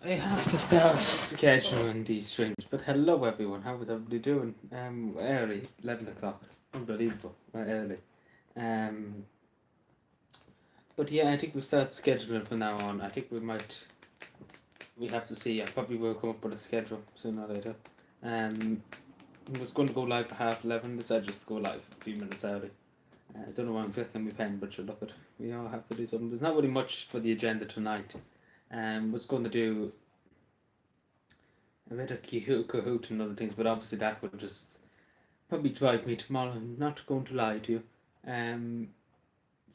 I have to start scheduling these streams, but hello everyone, how is everybody doing? Early, 11 o'clock, unbelievable, early. Um, but yeah, I think we start scheduling from now on. I think we have to see, I probably will come up with a schedule sooner or later. I was going to go live at 11:30, decided just to go live a few minutes early. I don't know why I'm flicking my pen, but sure, look at, we all have to do something. There's not really much for the agenda tonight. Was going to do a bit of Kahoot and other things, but obviously that would just probably drive me tomorrow. I'm not going to lie to you. Um,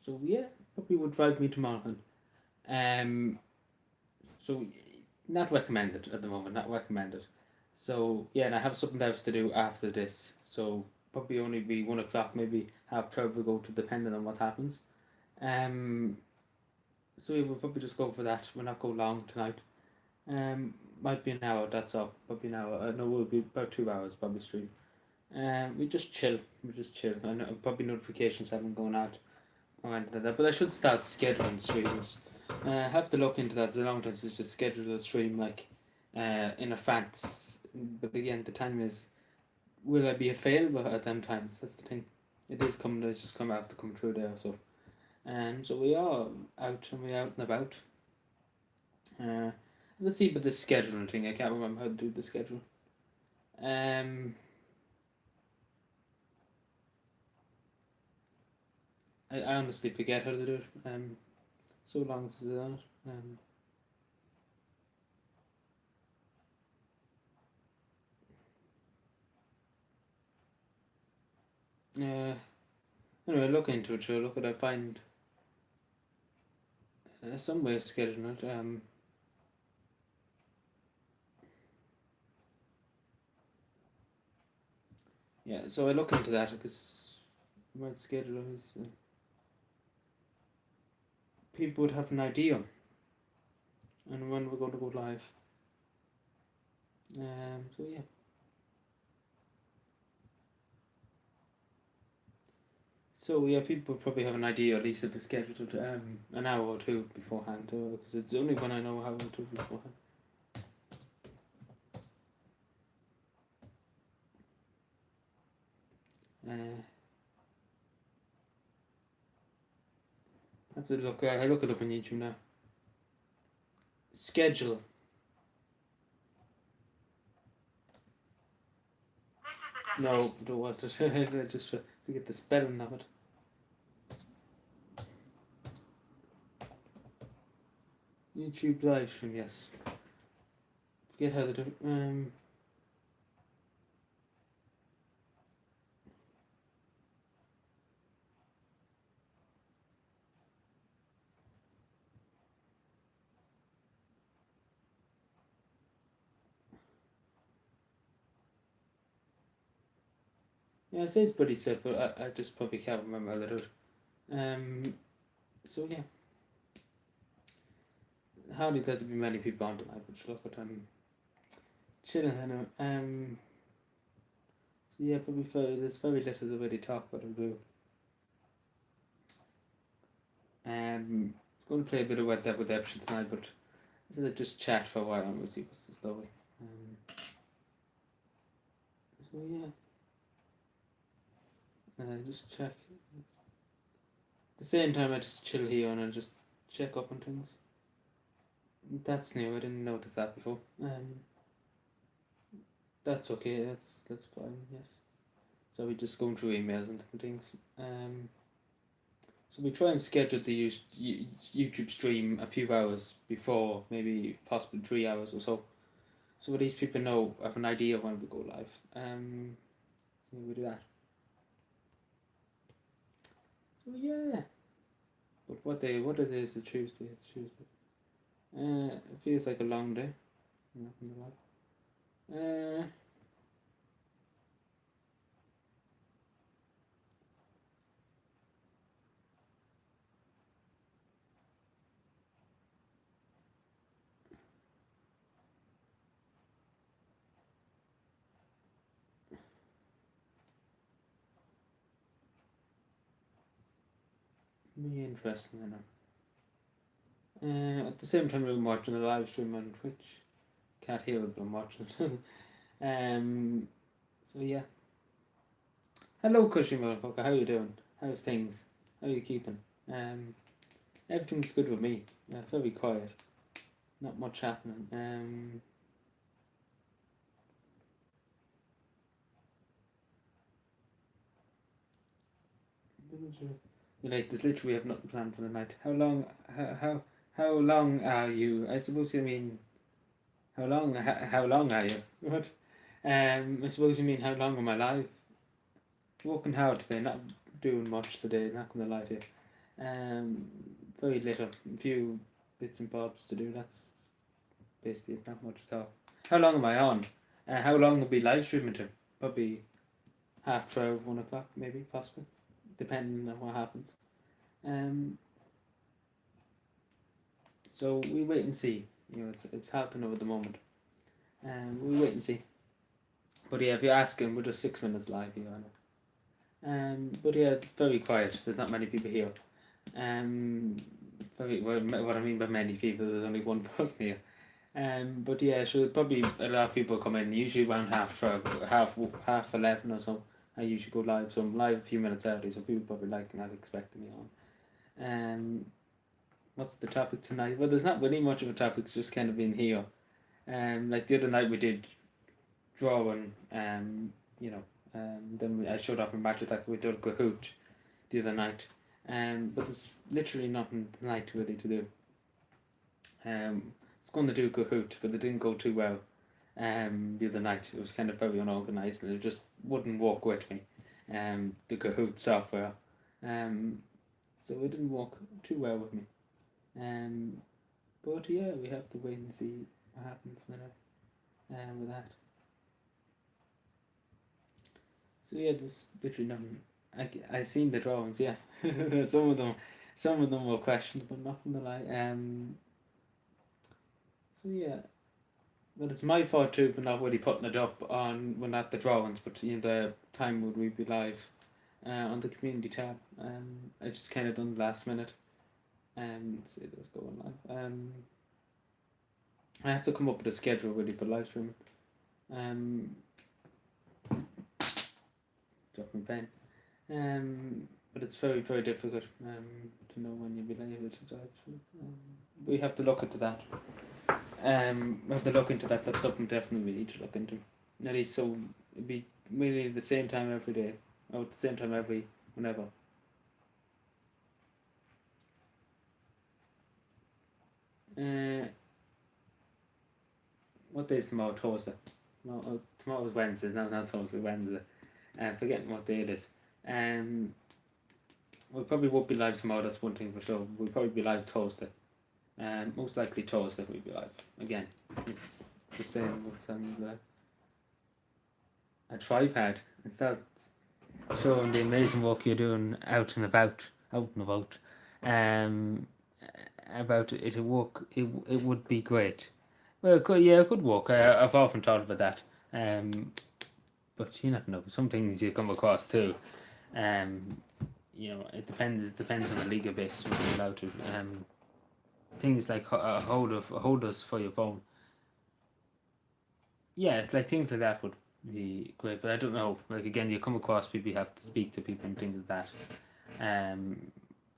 so yeah, probably would drive me tomorrow. So not recommended at the moment. Not recommended. So yeah, and I have something else to do after this. So probably only be 1 o'clock, maybe half 12 we go to, depending on what happens. Um, so we will probably just go for that. We'll not go long tonight. Might be an hour. That's all. Probably an hour. No, it will be about 2 hours. Probably stream. We just chill. We just chill. And probably notifications haven't gone out or anything like that. But I should start scheduling streams. I have to look into that. It's a long time since just schedule a stream like in advance. But again, the time is, will I be available at them times? That's the thing. It is coming. It's just come have to come through there. So we are out and we out and about. Uh, let's see about the scheduling thing. I can't remember how to do the schedule. I honestly forget how to do it. So long since I've done it. Anyway, look into it. Sure, look what I find. Some way of scheduling it. Yeah. So I look into that because my schedule is. People would have an idea, and when we're going to go live. So yeah. So yeah, people probably have an idea at least if it's scheduled an hour or two beforehand, because it's only when I know how to do beforehand. I have to look. I look it up on YouTube now. Schedule. This is the definition. No, don't want it. I just forget the spelling of it. YouTube live stream, yes. Forget how to do it. Yeah, it says pretty set, but I just probably can't remember how to do it. So yeah. Hardly there to be many people on tonight, but look at chilling anyway. So yeah, probably there's very little to really talk about or do. It's going to play a bit of Red Dead Redemption tonight, but instead of just chat for a while and we'll see what's the story. So yeah. Just check. At the same time, I just chill here and I just check up on things. That's new. I didn't notice that before. That's okay. That's fine. Yes. So we just going through emails and different things. So we try and schedule the YouTube stream a few hours before, maybe possibly 3 hours or so. So at least people know, have an idea when we go live. We do that. So yeah. But what it is, it's Tuesday. It's Tuesday. It feels like a long day. Not gonna lie. Be interesting enough. At the same time, I'm watching a live stream on Twitch. Can't hear it, but I'm watching it. So yeah. Hello, Cushy motherfucker. How you doing? How's things? How you keeping? Everything's good with me. It's very quiet. Not much happening. You like this? Literally, have nothing planned for the night. How long? How long are you? I suppose you mean how long? How long are you? What? I suppose you mean how long am I live? Working hard today. Not doing much today. Not gonna lie to you. Very little. A few bits and bobs to do. That's basically it, not much at all. How long am I on? How long will be live streaming to? Probably 12:30, 1 o'clock, maybe, possibly, depending on what happens. So we wait and see. You know, it's hard to know at the moment. We wait and see. But yeah, if you're asking, we're just 6 minutes live here. But yeah, very quiet. There's not many people here. What I mean by many people, there's only one person here. But yeah, so probably a lot of people come in. Usually around 12:30, half 11 or so. I usually go live, so I'm live a few minutes early, so people probably not expecting me on. What's the topic tonight? Well, there's not really much of a topic. It's just kind of been here. Like the other night we did drawing. Then I showed up in Match Attack. We did Kahoot the other night. But there's literally nothing tonight really to do. I was going to do Kahoot, but it didn't go too well. The other night it was kind of very unorganized, and it just wouldn't work with me. The Kahoot software. So it didn't work too well with me. But yeah, we have to wait and see what happens now. With that. So yeah, there's literally nothing. I seen the drawings, yeah. some of them were questionable, not gonna lie. So yeah, but it's my fault too for not really putting it up on not the drawings, but the time would we be live, on the community tab. I just kind of done the last minute. See, let's go on live. I have to come up with a schedule really for live streaming. Drop my pen. But it's very, very difficult to know when you'll be able to drive through. We have to look into that. We have to look into that. That's something definitely we need to look into. At least so it'd be really the same time every day, or at the same time whenever. What day is tomorrow? Thursday. No, tomorrow's Wednesday. No, not Thursday. Wednesday. Forgetting what day it is. We probably won't be live tomorrow. That's one thing for sure. We'll probably be live Thursday. Most likely Thursday we'll be live again. It's the same with a tripod. Instead showing the amazing work you're doing out and about. About it to work. It would be great. Well, it could work. I've often thought about that. But you never know. Some things you come across too. It depends on the legal basis what you're allowed to. Things like holders for your phone. Yeah, it's like things like that would be great, but I don't know. Like again, you come across people, you have to speak to people and things like that.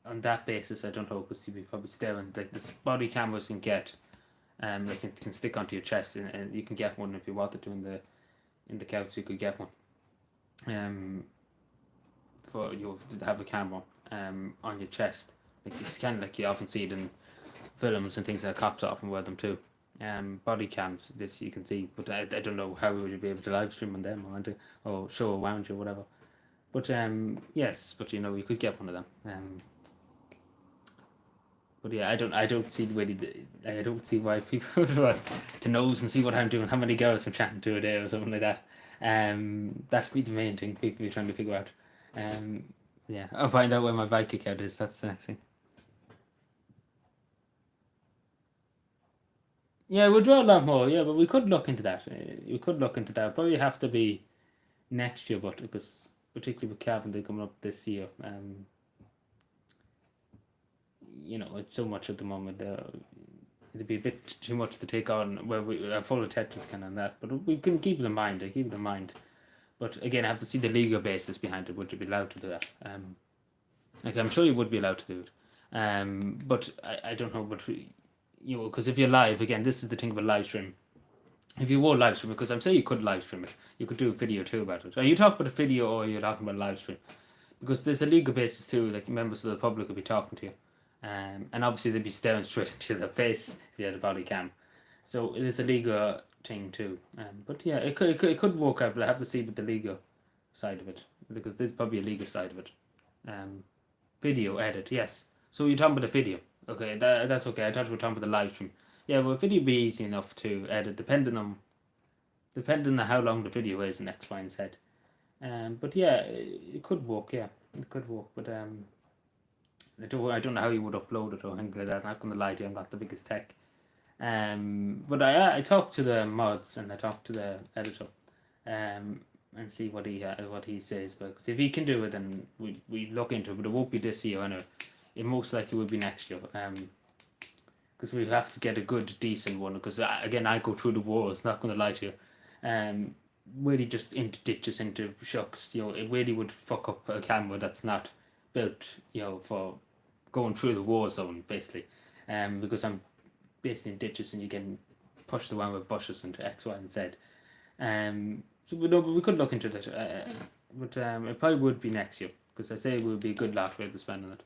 On that basis, I don't know, because you'd be probably staring. Like the body cameras can get, like it can stick onto your chest, and you can get one if you wanted to in the couch. You could get one. For you to have a camera on your chest. Like it's kind of like you often see it in films and things that cops often wear them too. Body cams, this you can see, but I don't know how we would be able to live stream on them or show around you or whatever. But yes, but you could get one of them. But yeah, I don't see the way I don't see why people would want to nose and see what I'm doing, how many girls I'm chatting to a day or something like that. That'd be the main thing people be trying to figure out. Yeah, I'll find out where my bike account is. That's the next thing. Yeah, we'll draw a lot more. Yeah, but we could look into that. We could look into that. Probably have to be next year, but particularly with Calvin, they coming up this year. it's so much at the moment. It'd be a bit too much to take on. Well, we are full of Tetris kind of that, but we can keep it in mind. I keep it in mind. But again, I have to see the legal basis behind it. Would you be allowed to do that? Like I'm sure you would be allowed to do it. But I don't know. But because if you're live, again, this is the thing about live stream. If you were live stream, because I'm saying you could live stream it, you could do a video too about it. Are you talking about a video or are you talking about a live stream? Because there's a legal basis too. Like members of the public would be talking to you, and obviously they'd be staring straight into their face if you had a body cam. So it is a legal thing too. But yeah, it could work out, but I have to see with the legal side of it because there's probably a legal side of it. Video edit, yes. So you're talking about the video. Okay, that's okay. I thought we were talking about the live stream. Yeah, well, video would be easy enough to edit, depending on how long the video is and X, Y, and Z. But yeah, it could work. Yeah, it could work. But I don't know how you would upload it or anything like that. I'm not gonna lie to you, I'm not the biggest tech. But I talked to the mods and I talked to the editor, and see what he says. Because if he can do it, then we look into it. But it won't be this year, anyway. It most likely will be next year. Because we have to get a good, decent one. Because again, I go through the walls. Not gonna lie to you. Really just into ditches, into shocks. It really would fuck up a camera that's not built. For going through the war zone, basically. Because I'm based in ditches and you can push the one with bushes into X, Y, and Z. So we could look into that. But it probably would be next year. Because I say it would be a good lot for you to spend on it.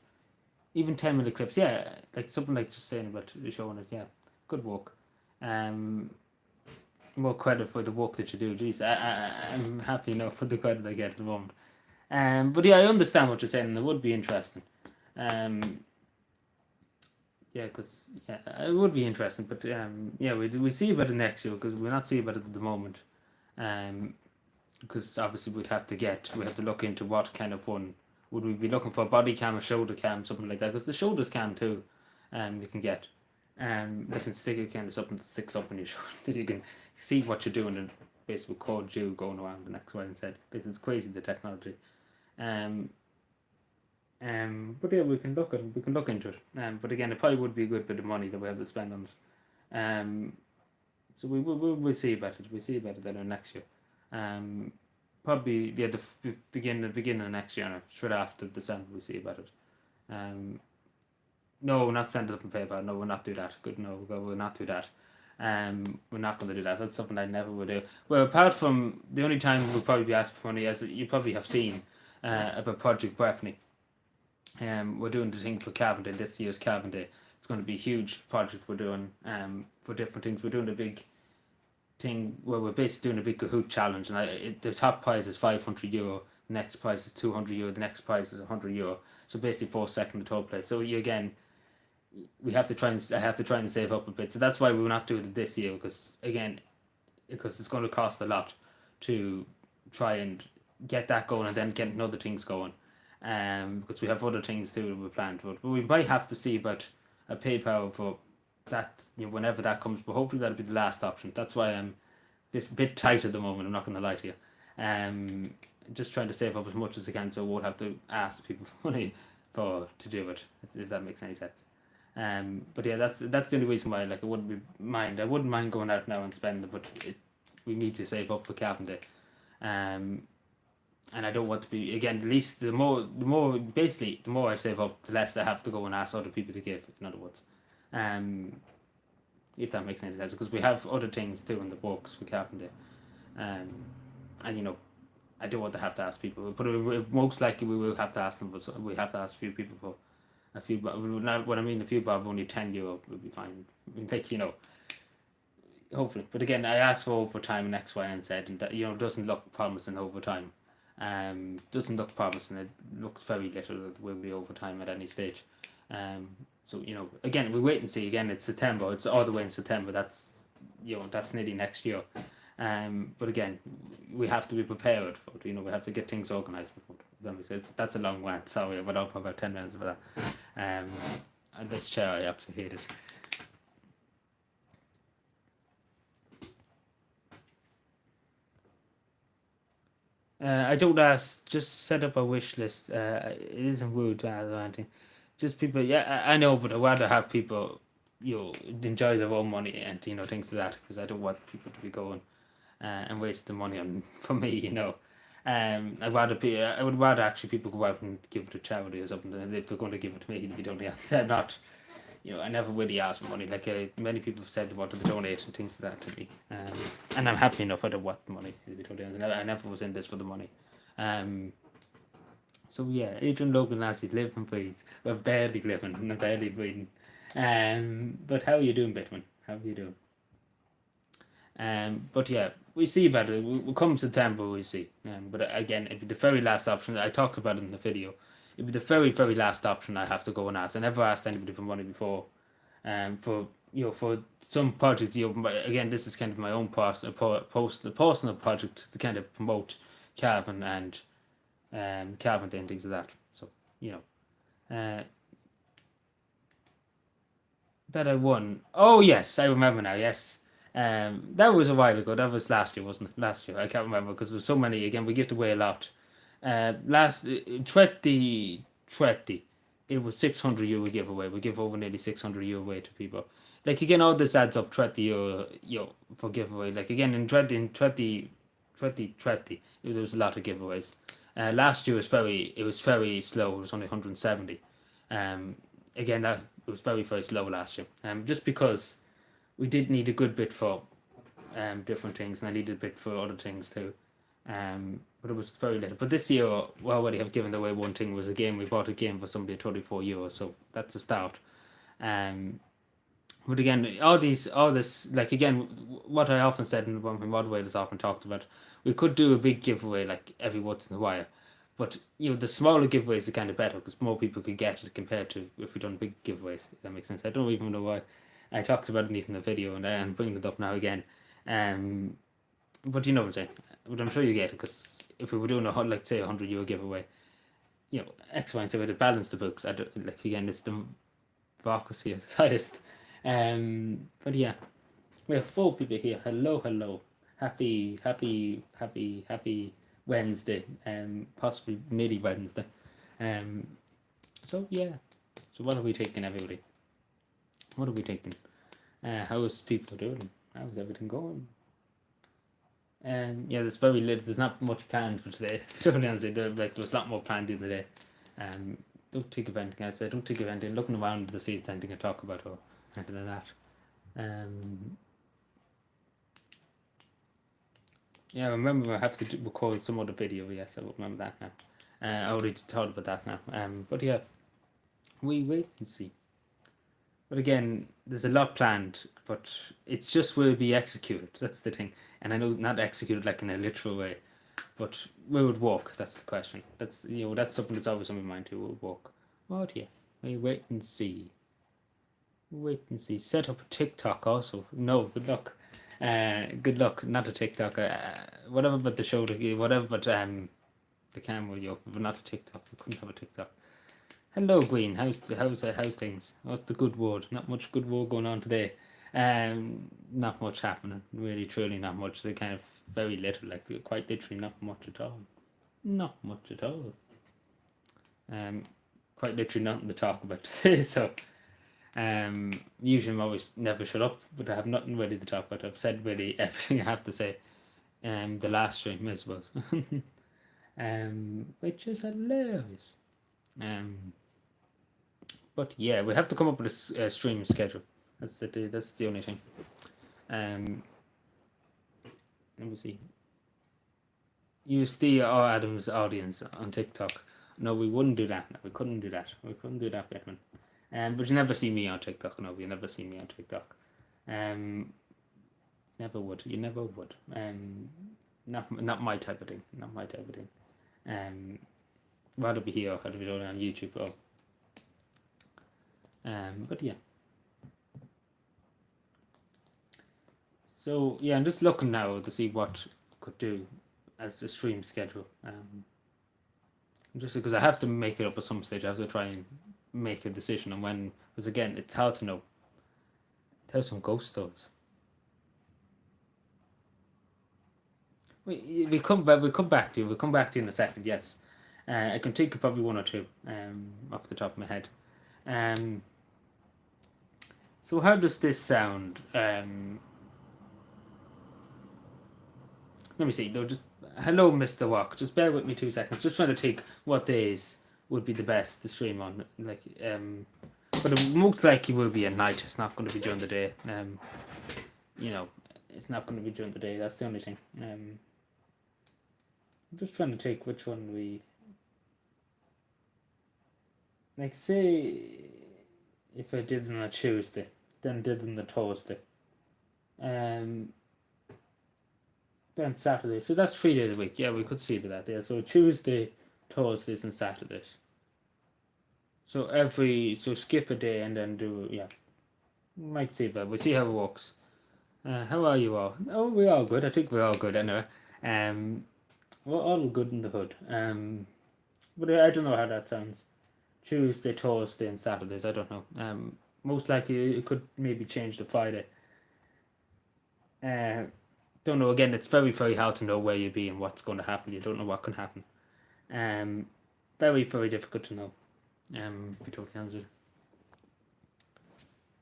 Even 10-minute clips, yeah, like something like just saying about showing it, yeah, good work. More credit for the work that you do. Jeez, I'm happy enough for the credit I get at the moment. But yeah, I understand what you're saying, and it would be interesting. Yeah, it would be interesting, but yeah, we see about it next year because we're not seeing about it at the moment. Because obviously we have to look into what kind of one. Would we be looking for a body cam or shoulder cam, something like that? Because the shoulders cam too, you can get. They can stick a kind of something that sticks up on your shoulder that you can see what you're doing and basically record you going around the X, Y, and Z. Because it's crazy the technology. But yeah, we can look into it. But again, it probably would be a good bit of money that we have to spend on it. So we'll see about it. We'll see about it then next year. Probably the beginning of next year, straight after December, we'll see about it. No, not send it up on PayPal. No, we'll not do that. Good, no, we'll not do that. We're not going to do that. That's something I never would do. Well, apart from the only time we'll probably be asked for money, as you probably have seen, about Project Breathny. We're doing the thing for Calvin Day, this year's Calvin Day. It's going to be a huge project we're doing for different things. We're doing a big thing where we're basically doing a big Kahoot challenge, and the top prize is €500, the next prize is €200, the next prize is €100. So basically 4 second the third place. So again, I have to try and save up a bit. So that's why we're not doing it this year because it's going to cost a lot to try and get that going and then get other things going. Because we have other things too that we planned for. But we might have to see about a PayPal for that, whenever that comes. But hopefully that'll be the last option. That's why I'm a bit tight at the moment. I'm not going to lie to you. Just trying to save up as much as I can so I won't have to ask people for money to do it. If that makes any sense. But yeah, that's the only reason why. Like I wouldn't mind going out now and spending, but we need to save up for Calvin Day. And I don't want to be, again, at least the more I save up, the less I have to go and ask other people to give, in other words. If that makes any sense, because we have other things too in the works for Calvin Day. And I don't want to have to ask people, but most likely we will have to ask them, but we have to ask a few people for a few, but when I mean a few bob, only €10 will be fine. Like, hopefully. But again, I asked for overtime and X, Y, and Z, and that, doesn't look promising overtime. Doesn't look promising. It looks very little that will be overtime at any stage. So again, we wait and see. Again, it's September. It's all the way in September. That's that's nearly next year. But again, we have to be prepared for it. We have to get things organised for it. That's a long rant. Sorry, I went up about 10 minutes for that. And this chair, I absolutely hate it. I don't ask. Just set up a wish list. It isn't rude to ask or anything. just people. Yeah, I know, but I'd rather have people, enjoy their own money and things like that, because I don't want people to be going and wasting money on for me. I would rather actually people go out and give it to charity or something, and if they're going to give it to me, to be donate. I'm not. I never really ask for money. Like many people have said they wanted to donate and things like that to me, and I'm happy enough. I don't want the money. To be totally honest. I never was in this for the money. So yeah, Adrian Logan Lassie, live and breathe. We're barely living and barely breathing. But how are you doing, Bitman? How are you doing? But yeah, we see about it. We'll come September, we see. But again, it'd be the very last option. I talked about it in the video. It'd be the very, very last option I have to go and ask. I never asked anybody for money before. For some projects, again, this is kind of my own personal project to kind of promote Calvin and Calvin and things like that. So that I won. Oh yes, I remember now. Yes. That was a while ago. That was last year, wasn't it? Last year, I can't remember because there's so many. Again, we give away a lot. Last 2020, it was €600 giveaway. We give over nearly €600 away to people. Like again, all this adds up €30, for giveaway. Like again, in 2020, there was a lot of giveaways. Last year was very slow. It was only 170. Again, that it was very, very slow last year. Just because we did need a good bit for different things, and I needed a bit for other things too. But it was very little. But this year, we already have given away one thing. Was a game. We bought a game for somebody at €34, so that's a start. But again, all this, like again, what I often said and what my moderators often talked about, we could do a big giveaway like every once in a while. But the smaller giveaways are kind of better because more people could get it compared to if we done big giveaways. If that makes sense. I don't even know why I talked about it in the video, and I'm bringing it up now again. But you know what I'm saying. But I'm sure you get it, because if we were doing like say €100 giveaway, X, Y, and Z, would balance the books. I don't, like again, it's democracy at its highest. But yeah, we have 4 people here. Hello. Happy Wednesday. Possibly nearly Wednesday. So yeah. So what are we taking, everybody? What are we taking? How is people doing? How is everything going? Yeah, there's very little. There's not much planned for today. Honestly, there's a lot more planned in the day. Don't think of anything else. I don't think of anything. Looking around to see if there's anything to talk about or anything like that. Yeah, I remember I have to record some other video. Yes, I remember that now. I already thought about that now. But yeah, we wait and see. But again, there's a lot planned, but it's just will it be executed. That's the thing. And I know not executed like in a literal way, but will it work? That's the question. That's that's something that's always on my mind too. Will it work? Oh yeah, we wait and see. Wait and see. Set up a TikTok also. No, good luck. Good luck. Not a TikTok. Whatever, but the show. Whatever, but the camera. But not a TikTok. We couldn't have a TikTok. Hello, Queen. How's things? What's the good word? Not much good word going on today. Not much happening. Really, truly, not much. They're kind of very little. Like quite literally, not much at all. Not much at all. Quite literally nothing to talk about today. So, usually I'm always never shut up, but I have nothing really to talk about. I've said really everything I have to say. The last stream, I suppose. Which is hilarious. But yeah, we have to come up with a stream schedule. That's the only thing. Let me see. You see Adam's audience on TikTok. No, we wouldn't do that. No, we couldn't do that. We couldn't do that, Batman. But you never see me on TikTok. No, you never see me on TikTok. Never would. You never would. Not my type of thing. Not my type of thing. Rather be here. Rather be on YouTube. Or, but yeah. So yeah, I'm just looking now to see what could do as a stream schedule. Just because I have to make it up at some stage, I have to try and make a decision on when. Because again, it's hard to know. Tell some ghost stories. We come back to you. We'll come back to you in a second. Yes, I can think of probably one or two off the top of my head. So how does this sound? Let me see. Though, just hello, Mr. Walk. Just bear with me 2 seconds. Just trying to think what days would be the best to stream on. But it most likely will be at night. It's not going to be during the day. It's not going to be during the day. That's the only thing. I'm just trying to take which one we like. Say if I did it on a Tuesday, then did it on the Thursday, then Saturday. So that's 3 days a week. Yeah, we could see that. Yeah. So Tuesday, Thursdays, and Saturdays. So skip a day and then do Might see that. We'll see how it works. How are you all? Oh, we're all good. I think we're all good anyway. We're all good in the hood. But I don't know how that sounds. Tuesday, Thursday, and Saturdays. I don't know. Most likely it could maybe change to Friday. Don't know. Again, it's very, very hard to know where you'll be and what's going to happen. You don't know what can happen. Very, very difficult to know. Be totally honest with you.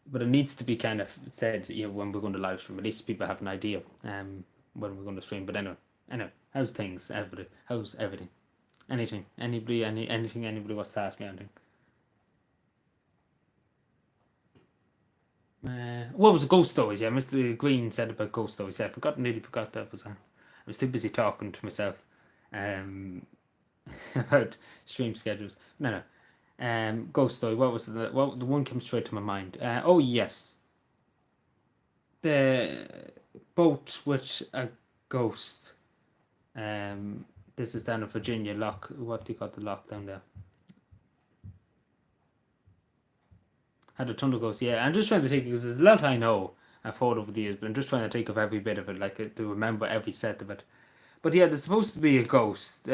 But it needs to be kind of said, when we're going to live stream. At least people have an idea when we're going to stream. But anyway, how's things, everybody? How's everything? Anything? Anybody? Anything? Anybody wants to ask me anything? What was ghost stories? Yeah, Mr. Green said about ghost stories. I nearly forgot that was. I was too busy talking to myself about stream schedules. No. Ghost story. What was the one came straight to my mind? Oh yes, the boat with a ghost. This is down in Virginia. Lock. What do you call the lock down there? Had a ton of ghosts. Yeah, I'm just trying to think because there's a lot I know I've heard over the years, but I'm just trying to think of every bit of it, like to remember every set of it. But yeah, there's supposed to be a ghost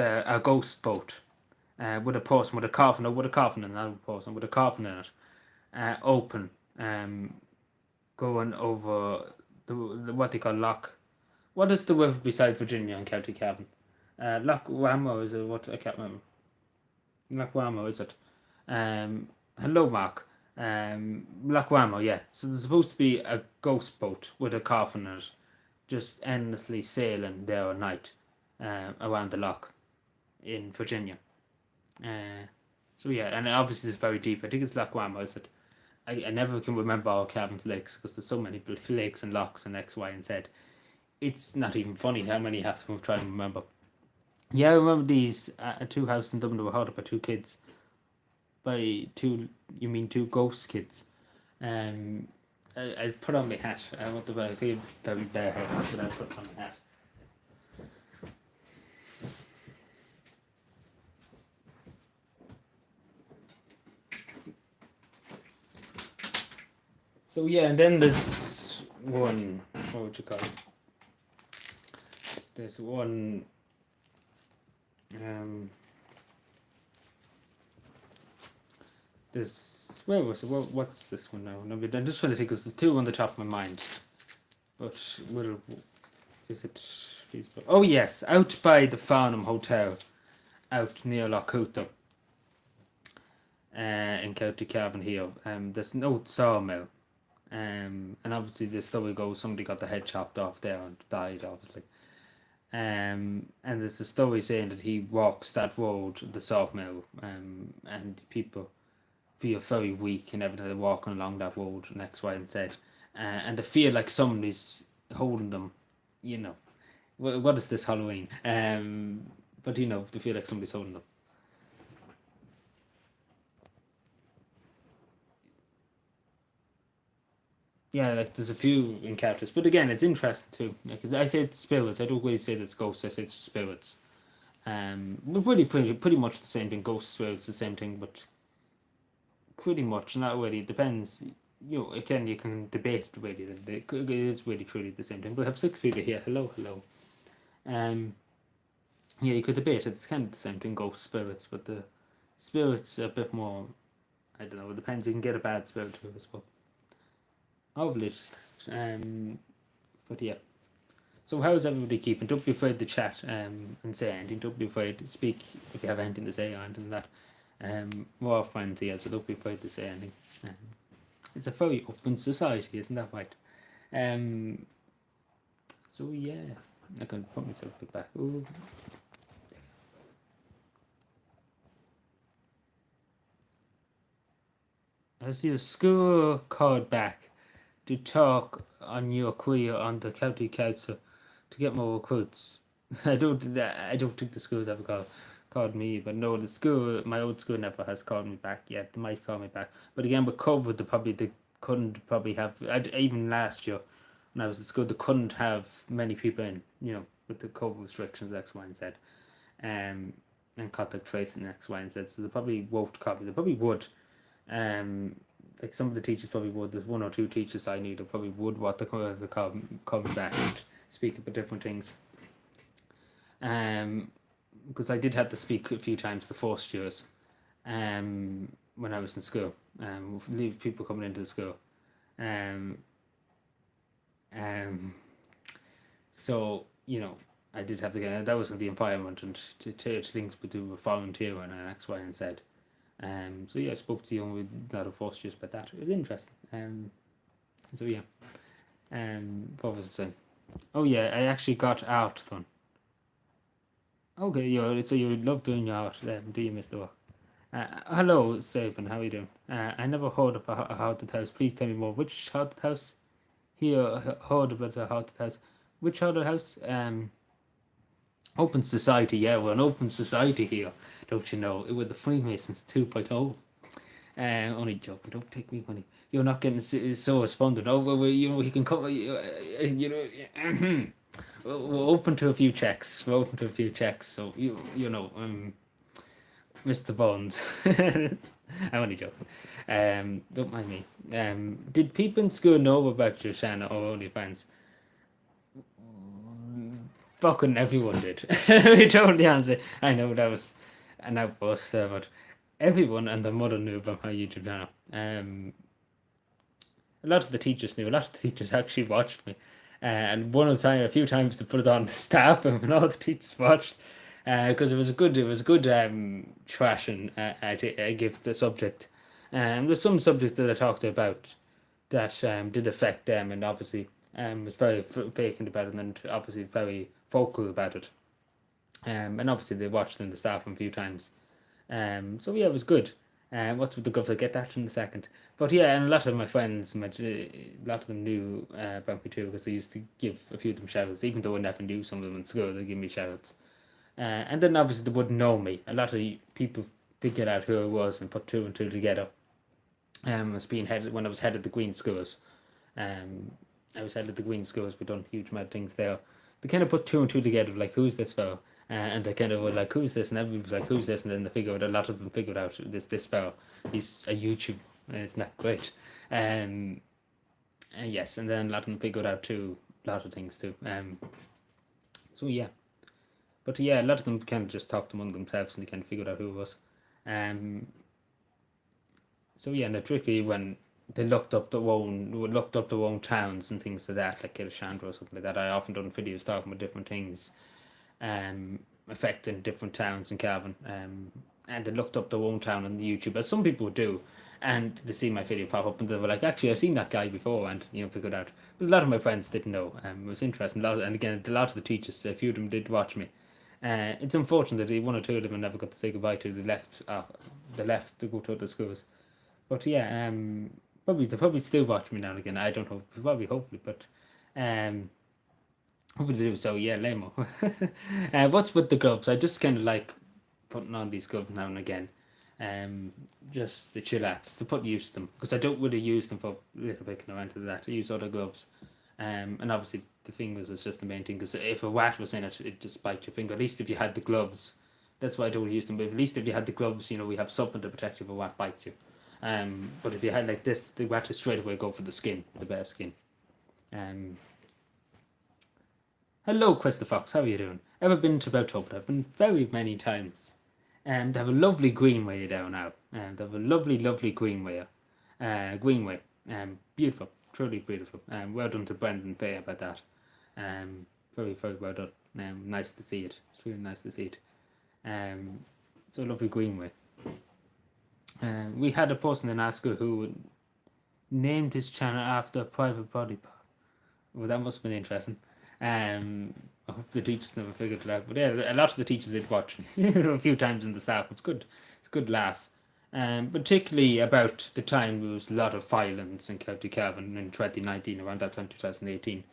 boat. With a person with a coffin, or with a coffin in, not a person, with a coffin in it, open, going over the what they call Loch. What is the river beside Virginia and County Cavan? Loch Wamo is it? What I can't remember. Loch Wamo is it? Hello, Mark. Loch Wamo, yeah. So there's supposed to be a ghost boat with a coffin in it, just endlessly sailing there at night, around the loch, in Virginia. So yeah, and obviously it's very deep. I think it's Loch Wamo, is it? I never can remember all Cavan's lakes because there's so many lakes and lochs and X, Y, and Z. It's not even funny how many you have to try and remember. Yeah, I remember these 2 houses in Dublin were haunted by 2 kids. By 2, you mean 2 ghost kids? I put on my hat. I want to be very bare head, but I put on my hat. So yeah, and then there's one. What would you call it? There's one. Where was it? What's this one now? No, I'm just trying to think because there's 2 on the top of my mind. But is it feasible? Oh yes, out by the Farnham Hotel, out near Lochouta. In County Cavan here. There's no sawmill. And obviously the story goes somebody got the head chopped off there and died, obviously. And there's a story saying that he walks that road, the sawmill, and people feel very weak and everything. They're walking along that road and X, Y, and Z, and they feel like somebody's holding them. What is this Halloween? But they feel like somebody's holding them. Yeah, like there's a few encounters, but again, it's interesting too. Because I said spirits, I don't really say that it's ghosts. I say it's spirits. But pretty much the same thing. Ghost spirits, the same thing, but pretty much not really. It depends. Again, you can debate it really. It is really truly the same thing. But I have 6 people here. Hello. Yeah, you could debate it. It's kind of the same thing. Ghost spirits, but the spirits are a bit more. I don't know. It depends. You can get a bad spirit too as well. Hopefully, but yeah. So how is everybody keeping? Don't be afraid to chat and say anything. Don't be afraid to speak if you have anything to say or anything like More friends he has, so don't be afraid to say anything. It's a very open society, isn't that right? So yeah, I can put myself a bit back. Ooh. Has your school called back to talk on your career on the county council to get more recruits? I don't think the school's ever called me, but no, the school, my old school, never has called me back yet. They might call me back, but again with COVID, they couldn't probably have. Even last year, when I was at school, they couldn't have many people in. With the COVID restrictions, X, Y, and Z, and contact tracing X, Y, and Z. So they probably won't copy. They probably would. Like some of the teachers probably would. There's one or two teachers I knew that probably would want to call me back and speak about different things. Because I did have to speak a few times the first years, when I was in school, with people coming into the school, so I did have to get that wasn't the environment and to things to do with volunteering and X, Y, and Z. So yeah, I spoke to a lot of first years about that. It was interesting. So yeah, what was I saying? Oh yeah, I actually got art done. Okay, so you love doing your art, do you, Mr. Walk? Hello, Sabin, how are you doing? I never heard of a haunted house. Please tell me more. Which haunted house? Heard about a haunted house. Which haunted house? Open society. Yeah, we're an open society here. Don't you know? It was the Freemasons 2.0. Only joking. Don't take me money. You're not getting so as funded. Oh well, he can come. We're open to a few checks. So Mr. Bones. I'm only joking. Don't mind me. Did people in school know about your channel or OnlyFans? Fucking everyone did. To be totally honest, I know that was an outburst there, but everyone and their mother knew about my YouTube channel. A lot of the teachers knew. A lot of the teachers actually watched me. And a few times to put it on the staff, and all the teachers watched, because it was a good trashing I give the subject. There's some subjects that I talked about that did affect them, and obviously was very vacant about it, and obviously very vocal about it. And obviously they watched in the staff a few times. So yeah, it was good. What's with the gloves? I'll get that in a second. But yeah, and a lot of my friends, a lot of them knew about me too, because I used to give a few of them shout-outs. Even though I never knew some of them in school, they give me shout-outs. And then obviously they wouldn't know me. A lot of people figured out who I was and put two and two together. I was being headed when I was head of the Queen Schools. I was head of the Queen Schools. We've done a huge amount of things there. They kind of put two and two together, like, who's this fellow? And they kind of were like, who's this? And everybody was like, who's this? And then a lot of them figured out this fellow. He's a YouTuber. It's not great. Yes, and then a lot of them figured out too, a lot of things too. So yeah. But yeah, a lot of them kind of just talked among themselves and they kind of figured out who it was. So yeah, and it's tricky when they looked up their own towns and things like that, like Kilishandra or something like that. I often done videos talking about different things, affecting different towns in Cavan. And they looked up their own town on the YouTube, as some people do, and they see my video pop up and they were like, actually, I've seen that guy before, and figured out. But a lot of my friends didn't know. It was interesting. And again, a lot of the teachers, a few of them did watch me. It's unfortunate that one or two of them I never got to say goodbye to. They left to go to other schools. But yeah, they probably still watch me now and again. I don't know, probably, hopefully, but hopefully they do. So yeah, lame. What's with the gloves? I just kind of like putting on these gloves now and again. Just the chillax to use them, because I don't really use them for little picking around to that. I use other gloves. And obviously the fingers is just the main thing, because if a rat was in it, it'd just bite your finger. At least if you had the gloves, that's why I don't use them. But at least if you had the gloves, we have something to protect you if a rat bites you. But if you had like this, the rat would straight away go for the skin, the bare skin. Hello, Krista Fox. How are you doing? Ever been to Beltopia? I've been very many times. They have a lovely greenway down now. They have a lovely greenway. Beautiful, truly beautiful. Well done to Brendan Fay about that. Very, very well done. Nice to see it. It's really nice to see it. So lovely greenway. We had a person in our school who named his channel after a private body part. Well, that must have been interesting. I hope the teachers never figured it out. But yeah, a lot of the teachers did watch me a few times in the staff. It's good. It's a good laugh. Particularly about the time there was a lot of violence in County Cavan in 2019, around that time, 2018,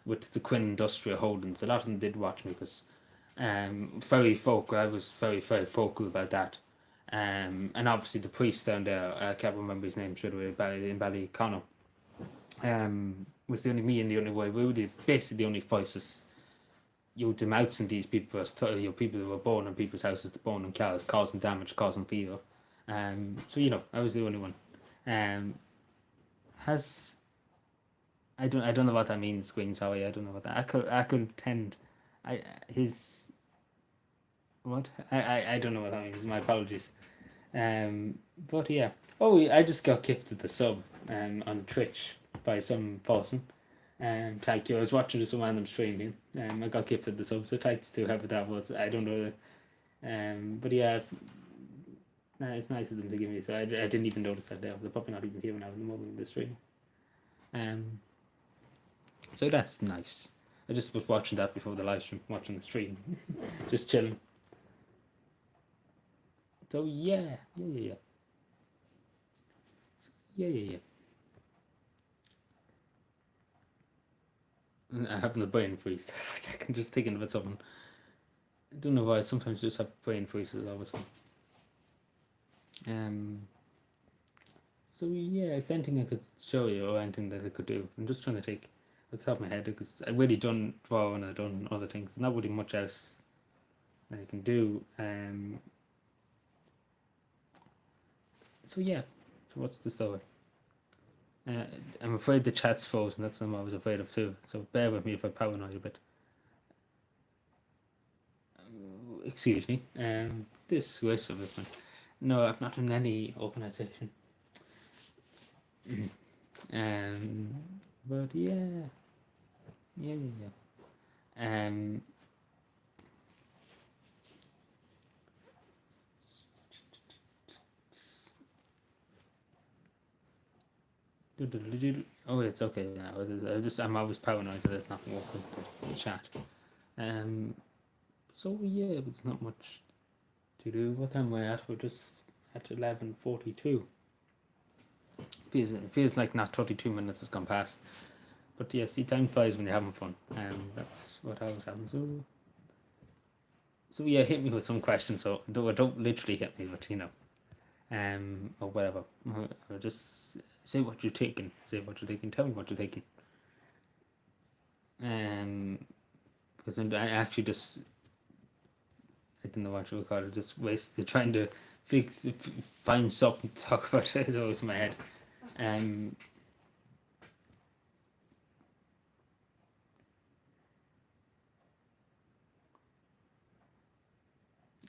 with the Quinn Industrial Holdings. A lot of them did watch me because very vocal. I was very, very vocal about that. And obviously the priest down there, I can't remember his name straight away, in Ballyconnell, was the only me and the only way. We were basically the only voices. The mouths in these people as people who were born in people's houses, born in cars, causing damage, causing fear. So I was the only one. Has I don't know what that means, Queen. Sorry, I don't know what that. I could tend, his. What I don't know what that means. My apologies. But yeah. Oh, I just got gifted the sub on Twitch by some person. Thank you. I was watching this random streaming. I got gifted the sub, so thanks to whoever that was. I don't know. But yeah, it's nice of them to give me. So I didn't even notice that they're probably not even here now in the moment in the stream. So that's nice. I just was watching that before the live stream, watching the stream, just chilling. So yeah. So, yeah. I have the brain freeze for a second, just thinking about something. I don't know why. Sometimes I just have brain freezes all the time. So yeah, if anything I could show you or anything that I could do, I'm just trying to take off the top of my head because I've really done draw and I've done other things. There's not really much else that I can do. So yeah, so what's the story? I'm afraid the chat's frozen. That's something I was afraid of too. So bear with me if I paranoid a bit. Excuse me. This waste of it. No, I'm not in any organisation. But yeah. Oh, it's okay now. I'm always paranoid that it's not working the chat. So yeah, it's not much to do. What time we're at? We're just at 11:42. Feels like not 32 minutes has gone past. But yeah, see, time flies when you're having fun. That's what I was having. So yeah, hit me with some questions. So don't literally hit me, but or whatever. Or just say what you're taking. Tell me what you're taking. Because I actually just, I don't know what you would call it. Just wasted trying to find something to talk about. It's always in my head.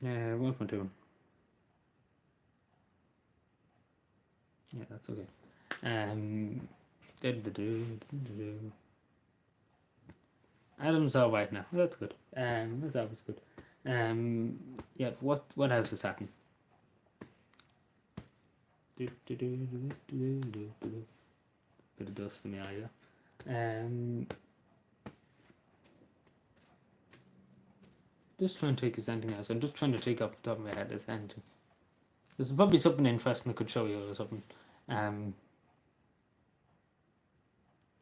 What am I doing? Yeah, that's okay. Adam's all right now. That's good. That's always good. Yeah. What else is happening? Bit of dust in the eye. Just trying to take is anything else. I'm just trying to take off the top of my head is anything. There's probably something interesting I could show you or something.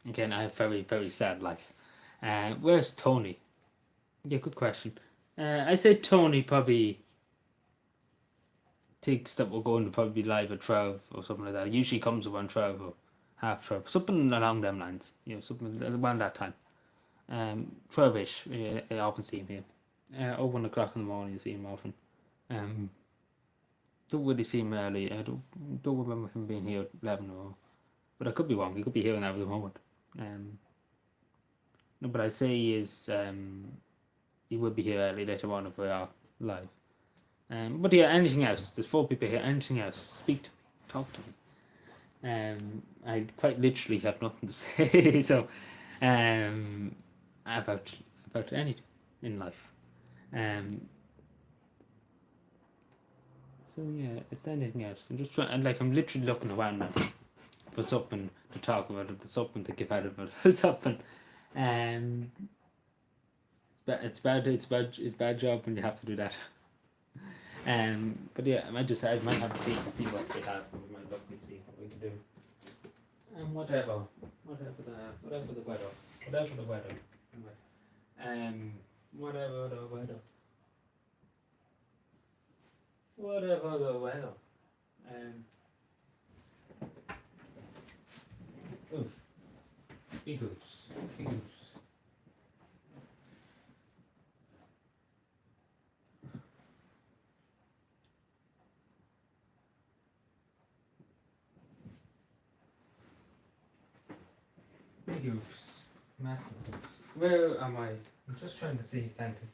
Again, I have a very, very sad life. Where's Tony? Yeah, good question. I say Tony probably thinks that we're going to probably be live at 12 or something like that. It usually comes around 12 or half 12. Something along them lines. Something around that time. 12-ish. I often see him here. 1 o'clock in the morning, you see him often. Don't really see him early. I don't remember him being here at 11 or... But I could be wrong. He could be here now at the moment. No, but I'd say he is... he would be here early later on if we are live. But yeah, anything else? There's 4 people here. Anything else? Speak to me. Talk to me. I quite literally have nothing to say. So, about anything in life. So yeah, is there anything else? I'm just trying, and like I'm literally looking around now for something to talk about it, there's something to give out about it, something. Um, it's bad job when you have to do that. But yeah, I might have to take and see what they have. We might look and see what we can do. Whatever the weather, whatever the weather. Whatever the weather. Whatever the weather. Oof. Big goose. Big goose. Big goose. Massive goose. Where am I? I'm just trying to see something.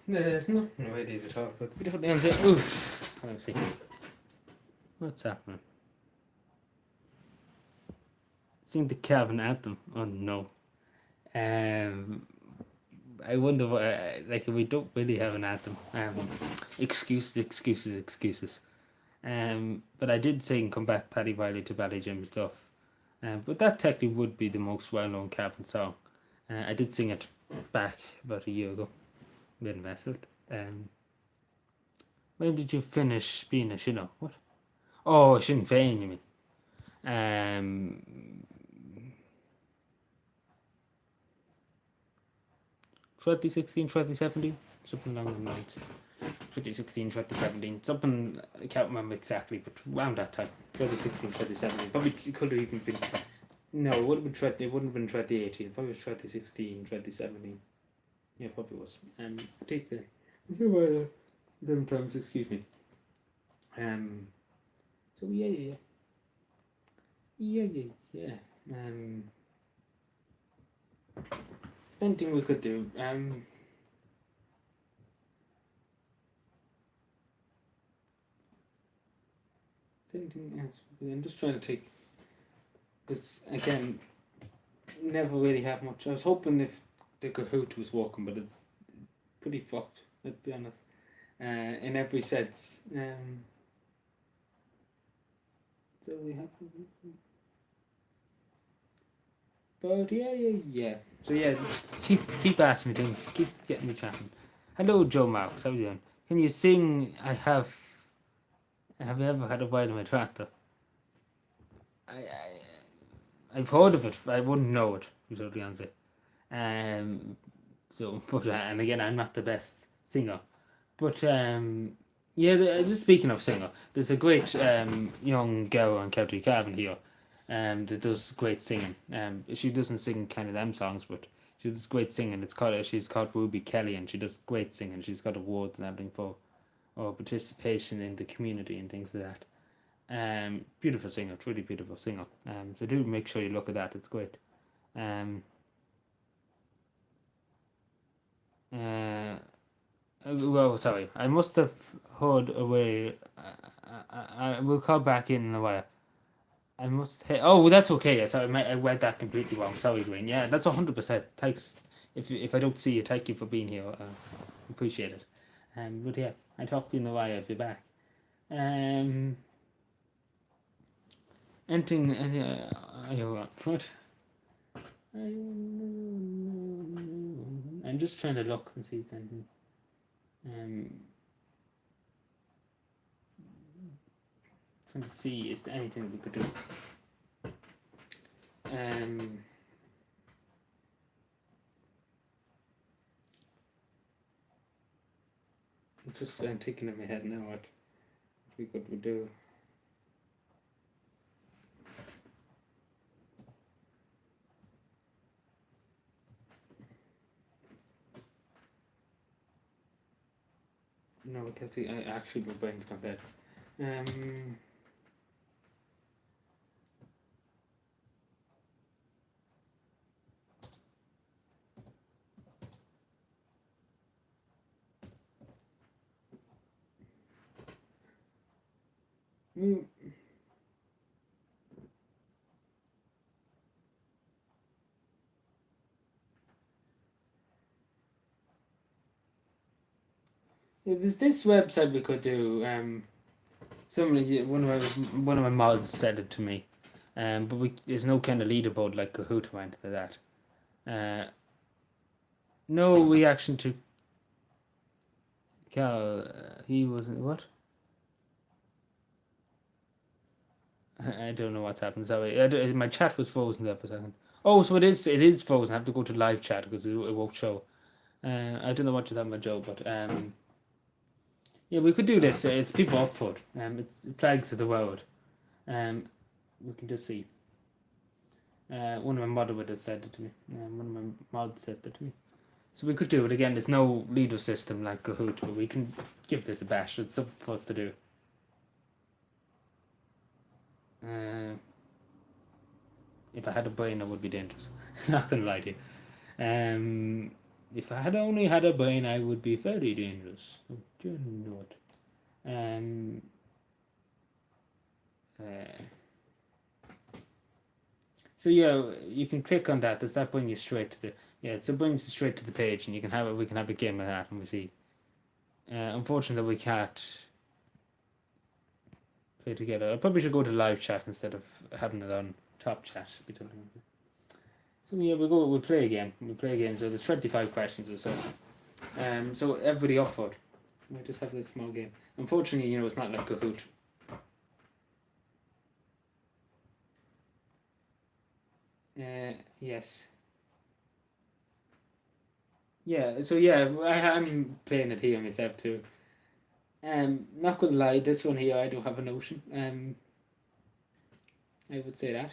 There's nothing ready to talk about. Beautiful things. Oof. Let me see. What's happening? Sing the cabin anthem. Oh no. I wonder what, like, we don't really have an anthem. Excuses. But I did sing "Come Back, Paddy Wiley" to Ballygym stuff. But that technically would be the most well-known cabin song. I did sing it back about a year ago. Didn't mess with it. When did you finish being a Shinno? What? Oh, Sinn Féin, you mean? 2016, 2017, something along the lines. 2016, 2017, something, I can't remember exactly, but around that time. 2016, 2017. Probably could have even been. No, it wouldn't have been. It wouldn't have been 2018. Probably was 2016, 2017. Yeah, probably was. Particularly. Sometimes, excuse me. So yeah. Anything we could do. Anything else? I'm just trying to take, because again, never really have much. I was hoping if the Kahoot was working, but it's pretty fucked. Let's be honest. In every sense. So we have to. But yeah. So yeah, keep asking me things. Keep getting me chatting. Hello, Joe Marks. How are you doing? Can you sing? Have you ever had a while in my tractor? I've heard of it. But I wouldn't know it. To be totally honest. So, but and again, I'm not the best singer. But yeah. Just speaking of singer, there's a great young girl on County Cavan here. That does great singing. She doesn't sing kind of them songs, but she does great singing. She's called Ruby Kelly, and she does great singing. She's got awards and everything for participation in the community and things like that. Beautiful singer, truly beautiful singer. So do make sure you look at that. It's great. Well, sorry, I must have heard away. I will call back in a while. I must. Oh, that's okay. Yeah, sorry, I read that completely wrong. Sorry, Dwayne. Yeah, that's 100%. Thanks. If I don't see you, thank you for being here. Appreciate it. But yeah, I talk to you in a while. I'll be back. Anything? What? I'm just trying to look and see something. Trying to see is there anything we could do. I'm just thinking in my head now what we could do. No, I can't see. I actually, my brain's gone dead. Mm, yeah, there's this website we could do. Somebody, one of my mods said it to me. But there's no kind of leaderboard like Kahoot or anything like that. No reaction to Cal. He wasn't what? I don't know what's happened. Sorry, my chat was frozen there for a second. Oh, so it is frozen. I have to go to live chat because it won't show. I don't know what you're talking about, Joe, but yeah, we could do this. It's people up for it. It's flags of the world. We can just see. One of my moderators said it to me. One of my mods said it to me. So we could do it again. There's no leader system like Kahoot, but we can give this a bash. It's something for us to do. If I had a brain, I would be dangerous. Not gonna lie to you. If I had only had a brain, I would be very dangerous. Do you know it? So yeah, you can click on that. Does that bring you straight to the? Yeah, so it brings you straight to the page, and you can have it. We can have a game of that, and we see. Unfortunately, we can't play together. I probably should go to live chat instead of having it on top chat. So yeah, we'll play a game. We'll play a game. So there's 25 questions or so. So everybody up for it. We'll just have this small game. Unfortunately, it's not like Kahoot. Yes. Yeah, so yeah, I'm playing it here myself too. Not gonna lie, this one here I do have a notion. I would say that.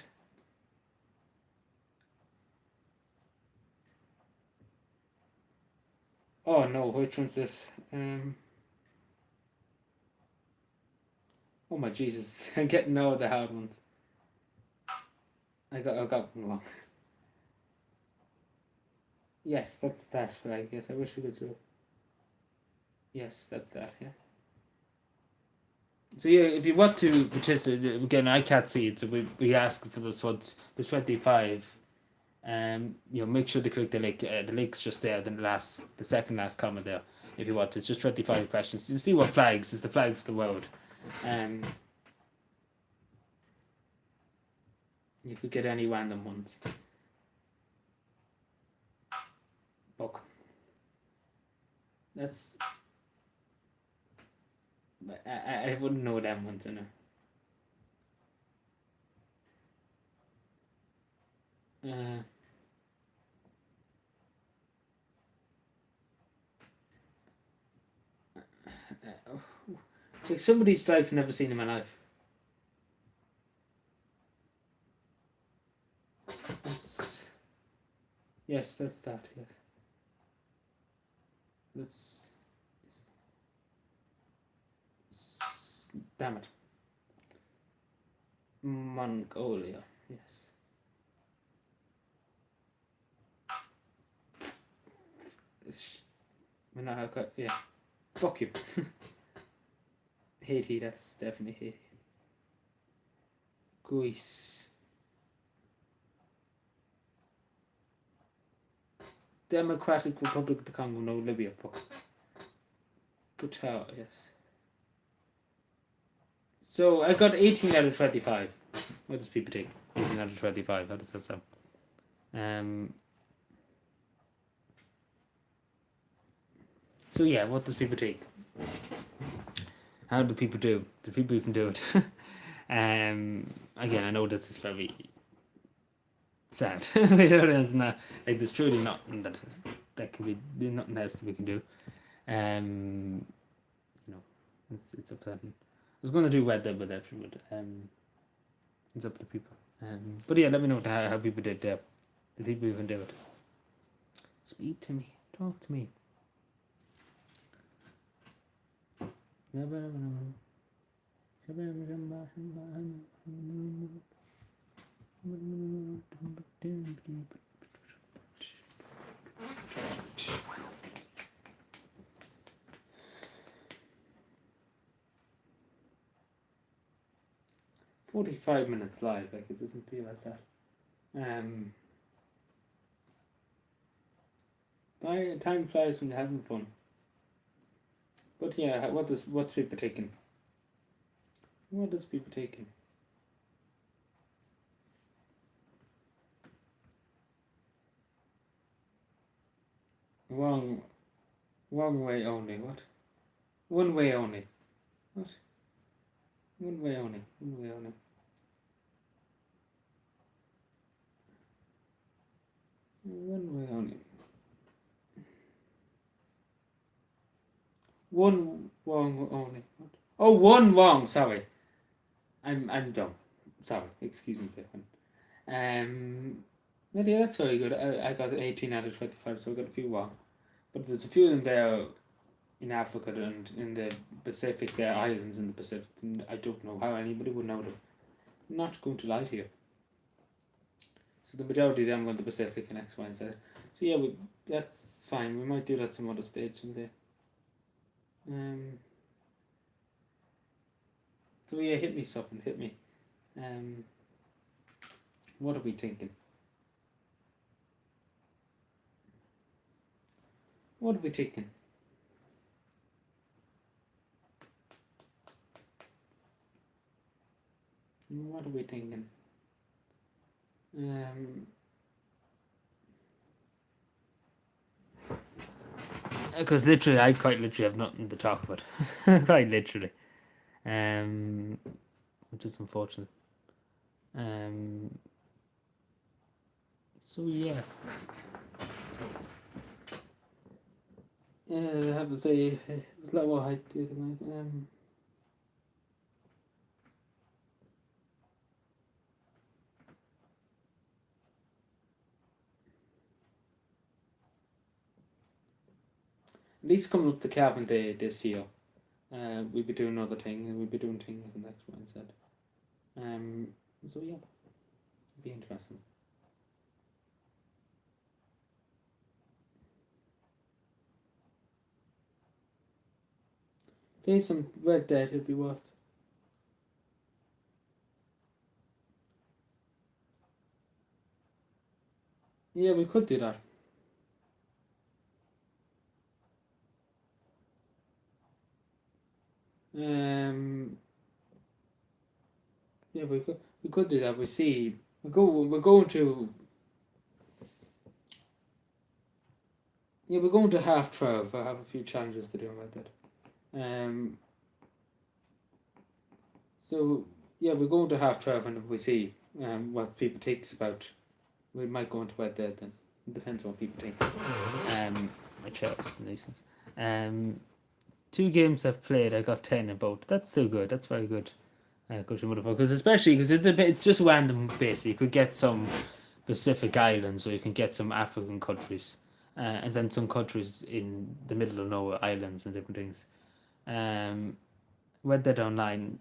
Oh no, which one's this? Oh my Jesus, I'm getting all the hard ones. I got one wrong. Yes, that's that, but I guess I wish we could do it. Yes, that's that, yeah. So yeah, if you want to participate, again, I can't see it, so we ask for those ones, the 25. Make sure to click the link. The link's just there, the second last comment there. If you want, it's just 25 questions. You see what flags is the flags of the world. You could get any random ones. Book. That's. I wouldn't know them ones, you know. Like some of these flags I've never seen in my life. Yes, that's that. Yes. Damn it. Mongolia. Yes. Yeah. Fuck you. Haiti, that's definitely Haiti. Greece. Democratic Republic of the Congo, no, Libya, fuck. Qatar, yes. So I got 18 out of 25. What does people take? 18 out of 25, how does that sound? So yeah, what does people take? How do people do? Do people even do it? Again, I know this is very sad. It's not like there's truly nothing that can be nothing else that we can do. It's upsetting. I was going to do weather, but it's up to people. But yeah, let me know how people did there. The people even do it. Speak to me. Talk to me. 45 minutes live, like it doesn't feel like that. Time flies when you're having fun. But yeah, what's people taking? What does people taking? Wrong way only. What? One way only. What? One way only. One way only. One way only. One wrong only. What? Oh, one wrong. Sorry, I'm dumb. Sorry, excuse me, Biffin. Well, yeah, that's very good. I got 18 out of 25, so I got a few wrong. But there's a few of them there in Africa and in the Pacific. There are islands in the Pacific. And I don't know how anybody would know them. I'm not going to lie to you. So the majority of them were in the Pacific and X, Y, and Z. So yeah, that's fine. We might do that some other stage someday. So yeah, hit me something, hit me. What are we thinking? What are we thinking? What are we thinking? Because literally, I quite literally have nothing to talk about. Quite literally. Which is unfortunate. So yeah. Yeah, I have to say, it was a lot more hype here tonight. At least coming up to Calvin Day this year, we'll be doing another thing, and we'll be doing things the next Wednesday. So yeah, it'll be interesting. Play some Red Dead, it'll be worth. Yeah, we could do that. Yeah, we could do that. We're going to. Yeah, we're going to half 12. I have a few challenges to do about that. So yeah, we're going to half 12, and if we see what people thinks about, we might go into Red Dead then. It depends on what people think. My chair's a nuisance. 2 games I've played, I got 10 in both. That's still good. That's very good. Good motherfuckers, especially because it's just random. Basically, you could get some Pacific islands, or you can get some African countries, and then some countries in the middle of nowhere, islands and different things. Red Dead Online,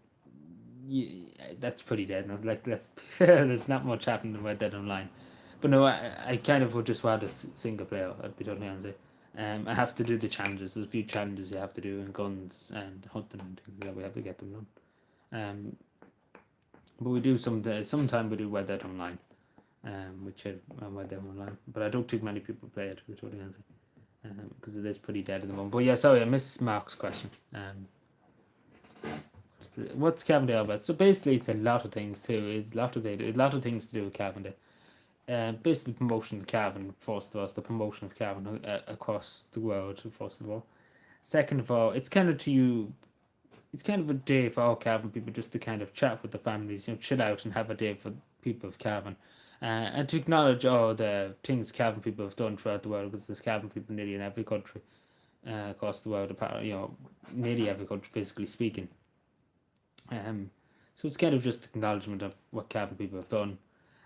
that's pretty dead. No? Like there's not much happening in Red Dead Online, but no, I kind of would just rather single player. I'd be totally honest. I have to do the challenges. There's a few challenges you have to do, and guns and hunting and things that we have to get them done. But we do sometime we do Red Dead Online, which Red Dead Online. But I don't think many people play it, to be totally honest, because it is pretty dead at the moment. But yeah, sorry, I missed Mark's question. What's Cavendale about? So basically, it's a lot of things too. It's a lot of things to do with Cavendale. Basically, promotion of Cavan, first of all, the promotion of Cavan across the world, first of all. Second of all, it's kind of a day for all Cavan people just to kind of chat with the families, chill out and have a day for people of Cavan. And to acknowledge all the things Cavan people have done throughout the world, because there's Cavan people nearly in every country across the world, nearly every country, physically speaking. So it's kind of just acknowledgement of what Cavan people have done.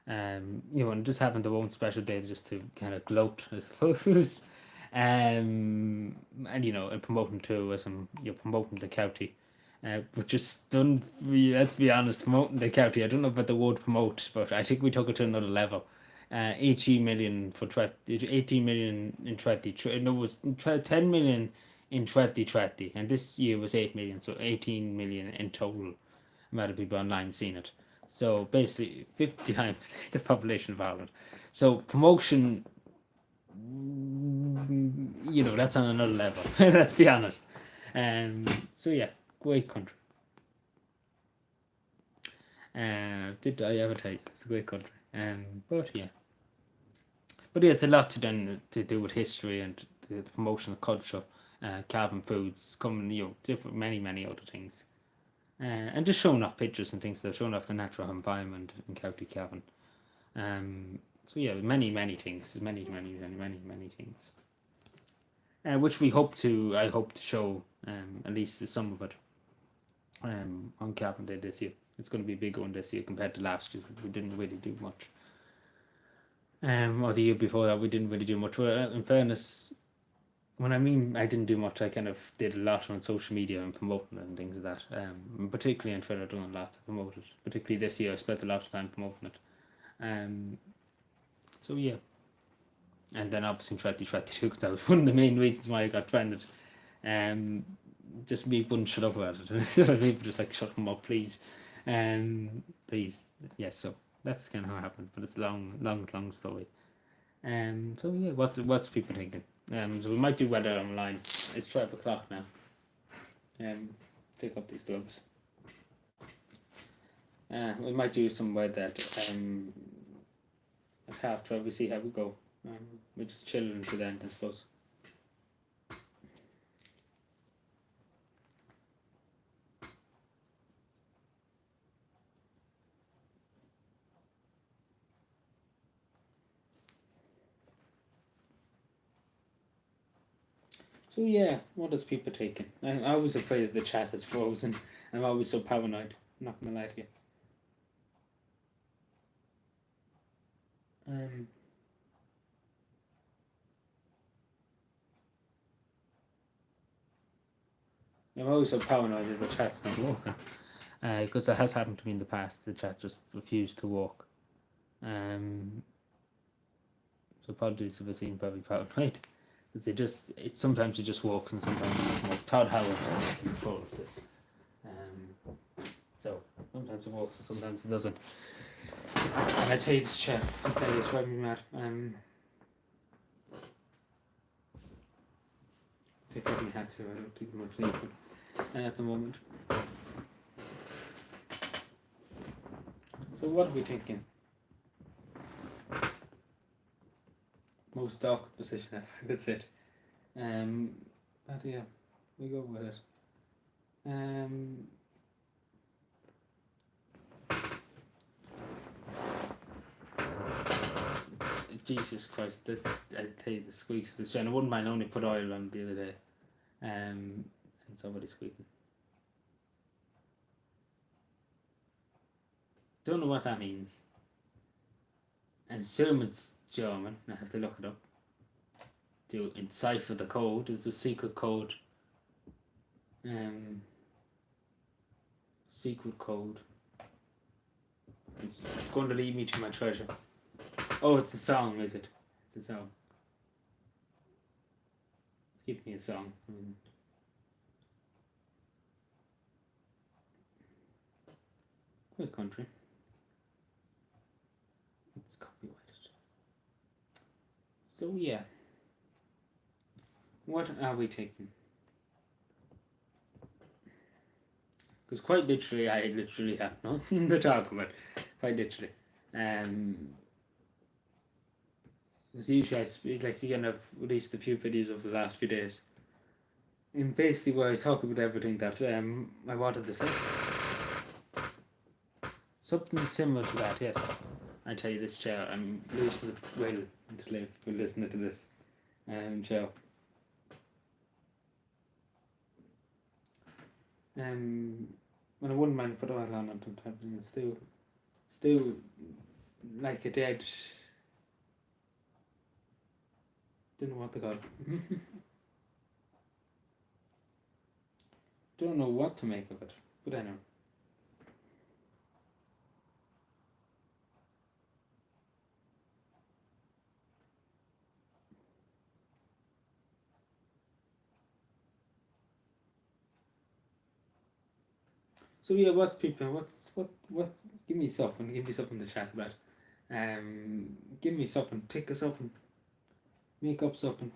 And just having their own special day just to kind of gloat, I suppose. And promoting tourism, promoting the county. Which is done, let's be honest, promoting the county. I don't know about the word promote, but I think we took it to another level. 18 million for 18 million in 20, no, it was 10 million in 2020, and this year was 8 million, so 18 million in total amount of people online seen it. So basically, 50 times the population of Ireland. So promotion, that's on another level. Let's be honest. So yeah, great country. Did I ever tell you it's a great country? But yeah, it's a lot to do with history and the promotion of culture, Cavan foods, coming, different many other things, and just showing off pictures and things. They're showing off the natural environment in County Cavan. So yeah, many things, many things, which I hope to show at least some of it on Cavan Day this year. It's going to be a big one this year compared to last year. We didn't really do much. Or the year before that, we didn't really do much. Well, in fairness, when I mean I didn't do much, I kind of did a lot on social media and promoting it and things like that. And particularly on Twitter, I've done a lot to promote it. Particularly this year, I spent a lot of time promoting it. So yeah. And then obviously 2022, because that was one of the main reasons why I got trended. Just me wouldn't shut up about it. People just like, shut them up, please. Please. Yes, so that's kind of how it happens, but it's a long story. So yeah, what's people thinking? So we might do weather online. It's 12 o'clock now. Take up these gloves. We might do some weather at 12:30. We see how we go. We just chill until then, I suppose. So yeah, what is people taking? I was afraid that the chat has frozen. I'm always so paranoid. I'm not gonna lie to you. I'm always so paranoid that the chat's not working. Because it has happened to me in the past. The chat just refused to work. So apologies if I seem very paranoid. Because sometimes it just works and sometimes it doesn't work. Todd Howard has control of this. So sometimes it works, sometimes it doesn't. And I tell you this chat, it's driving me mad. Take off my hat too, I don't think much need at the moment. So what are we thinking? Most awkward position ever, that's it. But yeah, we go with it. Jesus Christ, I tell you, the squeaks this gen. I wouldn't mind, only put oil on the other day. And somebody squeaking. Don't know what that means. And assume it's German. I have to look it up. To encipher the code. It's a secret code. Secret code. It's going to lead me to my treasure. Oh, it's a song, is it? It's a song. Give me a song. What country? It's copyrighted. So yeah. What are we taking? Because quite literally, I literally have nothing to talk about. Quite literally. Because usually I speak, like, again, I've released a few videos over the last few days. And basically where I was talking about everything that I wanted to say. Something similar to that, yes. I tell you this, chair, I'm losing the will to live. We're listening to this. Chair. When I wouldn't mind put oil on it sometimes, and it's still like a dead. Didn't know what to call it. Don't know what to make of it, but anyway. So yeah, what's people? What? Give me something. Give me something to chat about. Give me something. Take us something. Make up something.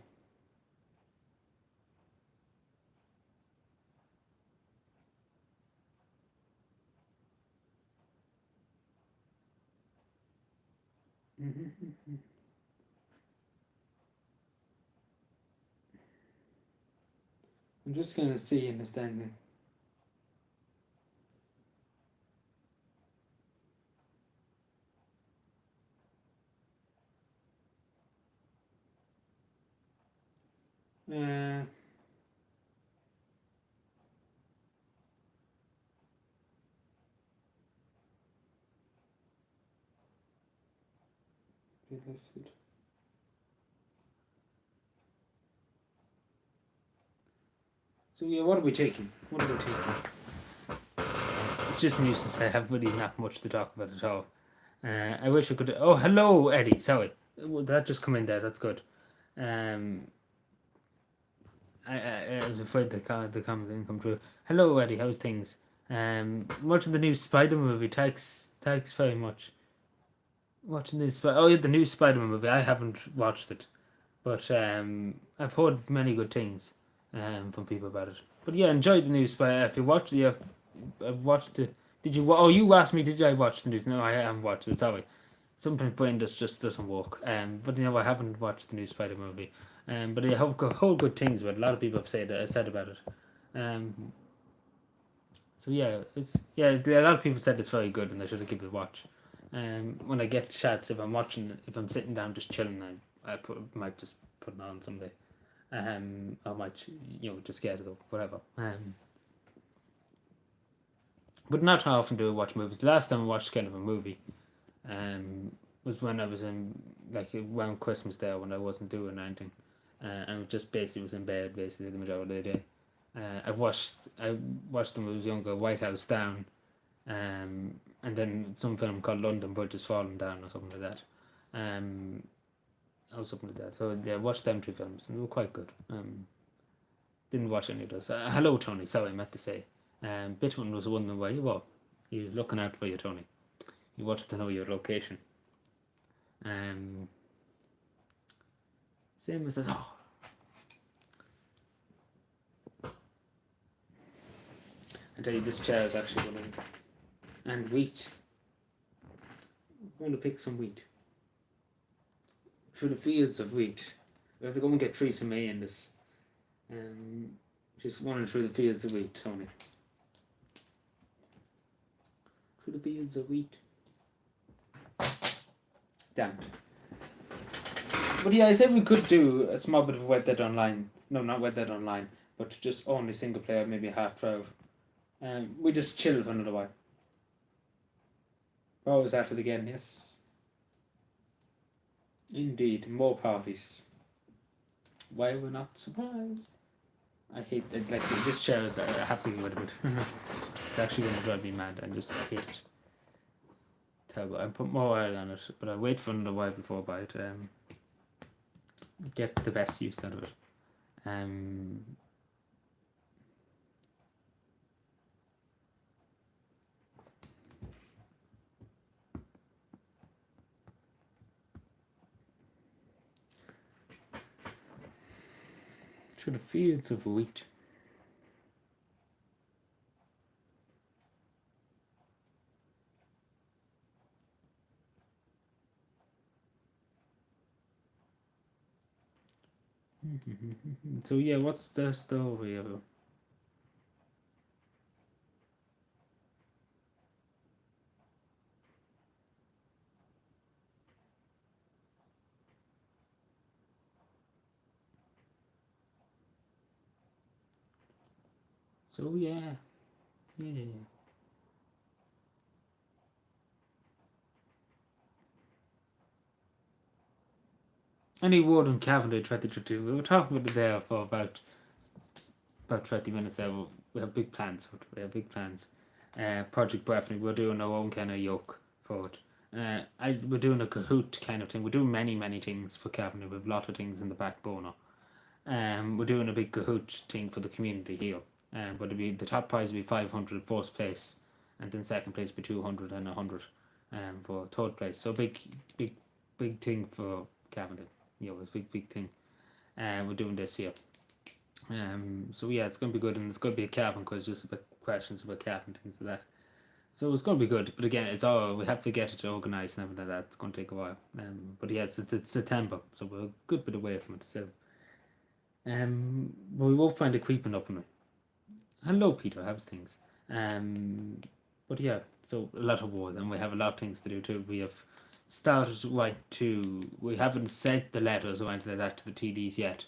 I'm just gonna see and understanding. Uh, so yeah, what are we taking? What are we taking? It's just nuisance. I have really not much to talk about at all. I wish I could. Oh, hello, Eddie. Sorry, that just come in there. That's good. I was afraid the comment didn't come through. Hello, Eddie. How's things? Watching the new Spider movie. Thanks very much. Watching the new Spider-Man movie. I haven't watched it, but I've heard many good things from people about it. But yeah, enjoyed the new Spider. If you watched, yeah, I've watched the. Did you? Oh, you asked me. Did I watch the news? No, I haven't watched it. Sorry. Sometimes brain just doesn't work. But I haven't watched the new Spider movie. But I have whole good things about it. A lot of people have said about it. So yeah, a lot of people said it's very good and I should have given it a watch. When I get chats, if I'm sitting down just chilling, might just put it on someday. I might just get it or whatever. But not how often do I watch movies. The last time I watched kind of a movie, was when I was in like around Christmas there when I wasn't doing anything, and just basically was in bed basically the majority of the day. I watched when I was younger, White House Down, and then some film called London Bridge is Falling Down or something like that. Or something like that. So yeah, I watched them two films and they were quite good. Didn't watch any of those. Hello Tony, sorry I meant to say. Bitman was wondering where you were. He was looking out for you, Tony. He wanted to know your location. Same as oh. I tell you, this chair is actually going to. And wheat. I'm going to pick some wheat. Through the fields of wheat. We have to go and get Theresa May in this. She's running through the fields of wheat, Tony. Through the fields of wheat. Damn it. But yeah, I said we could do a small bit of Red Dead Online. No, not Red Dead Online, but just only single player, maybe half 12. We just chill for another while. We're always after it again, yes. Indeed, more parties. Why we're not surprised? I hate it. Like this chair is. I have to get rid of it. It's actually going to drive me mad. I just hate it. It's terrible. I put more oil on it, but I wait for another while before I buy it. Get the best use out of it. Through the fields of wheat. So yeah, what's the story of? So yeah. Any word on Cavendish 2022? We were talking about it there for about 30 minutes there. We have big plans. Project Breffney, we're doing our own kind of yoke for it. We're doing a Kahoot kind of thing. We're doing many things for Cavendish. We have a lot of things in the back burner. We're doing a big Kahoot thing for the community here. But it'd be the top prize would be 500 first place, and then second place would be 200 and 100 for third place. So big thing for Cavendish. You know, it's a big thing. We're doing this here. So yeah, it's going to be good, and it's going to be a Cavan quiz, just about questions about Cavan, things like that. So it's going to be good, but again, it's all we have to get it organised and everything like that. It's going to take a while. But yeah, it's September, so we're a good bit away from it still. But we won't find it creeping up on me. Hello, Peter. How's things? But yeah, so a lot of work, and we have a lot of things to do too. We have started we haven't sent the letters or anything like that to the TDs yet.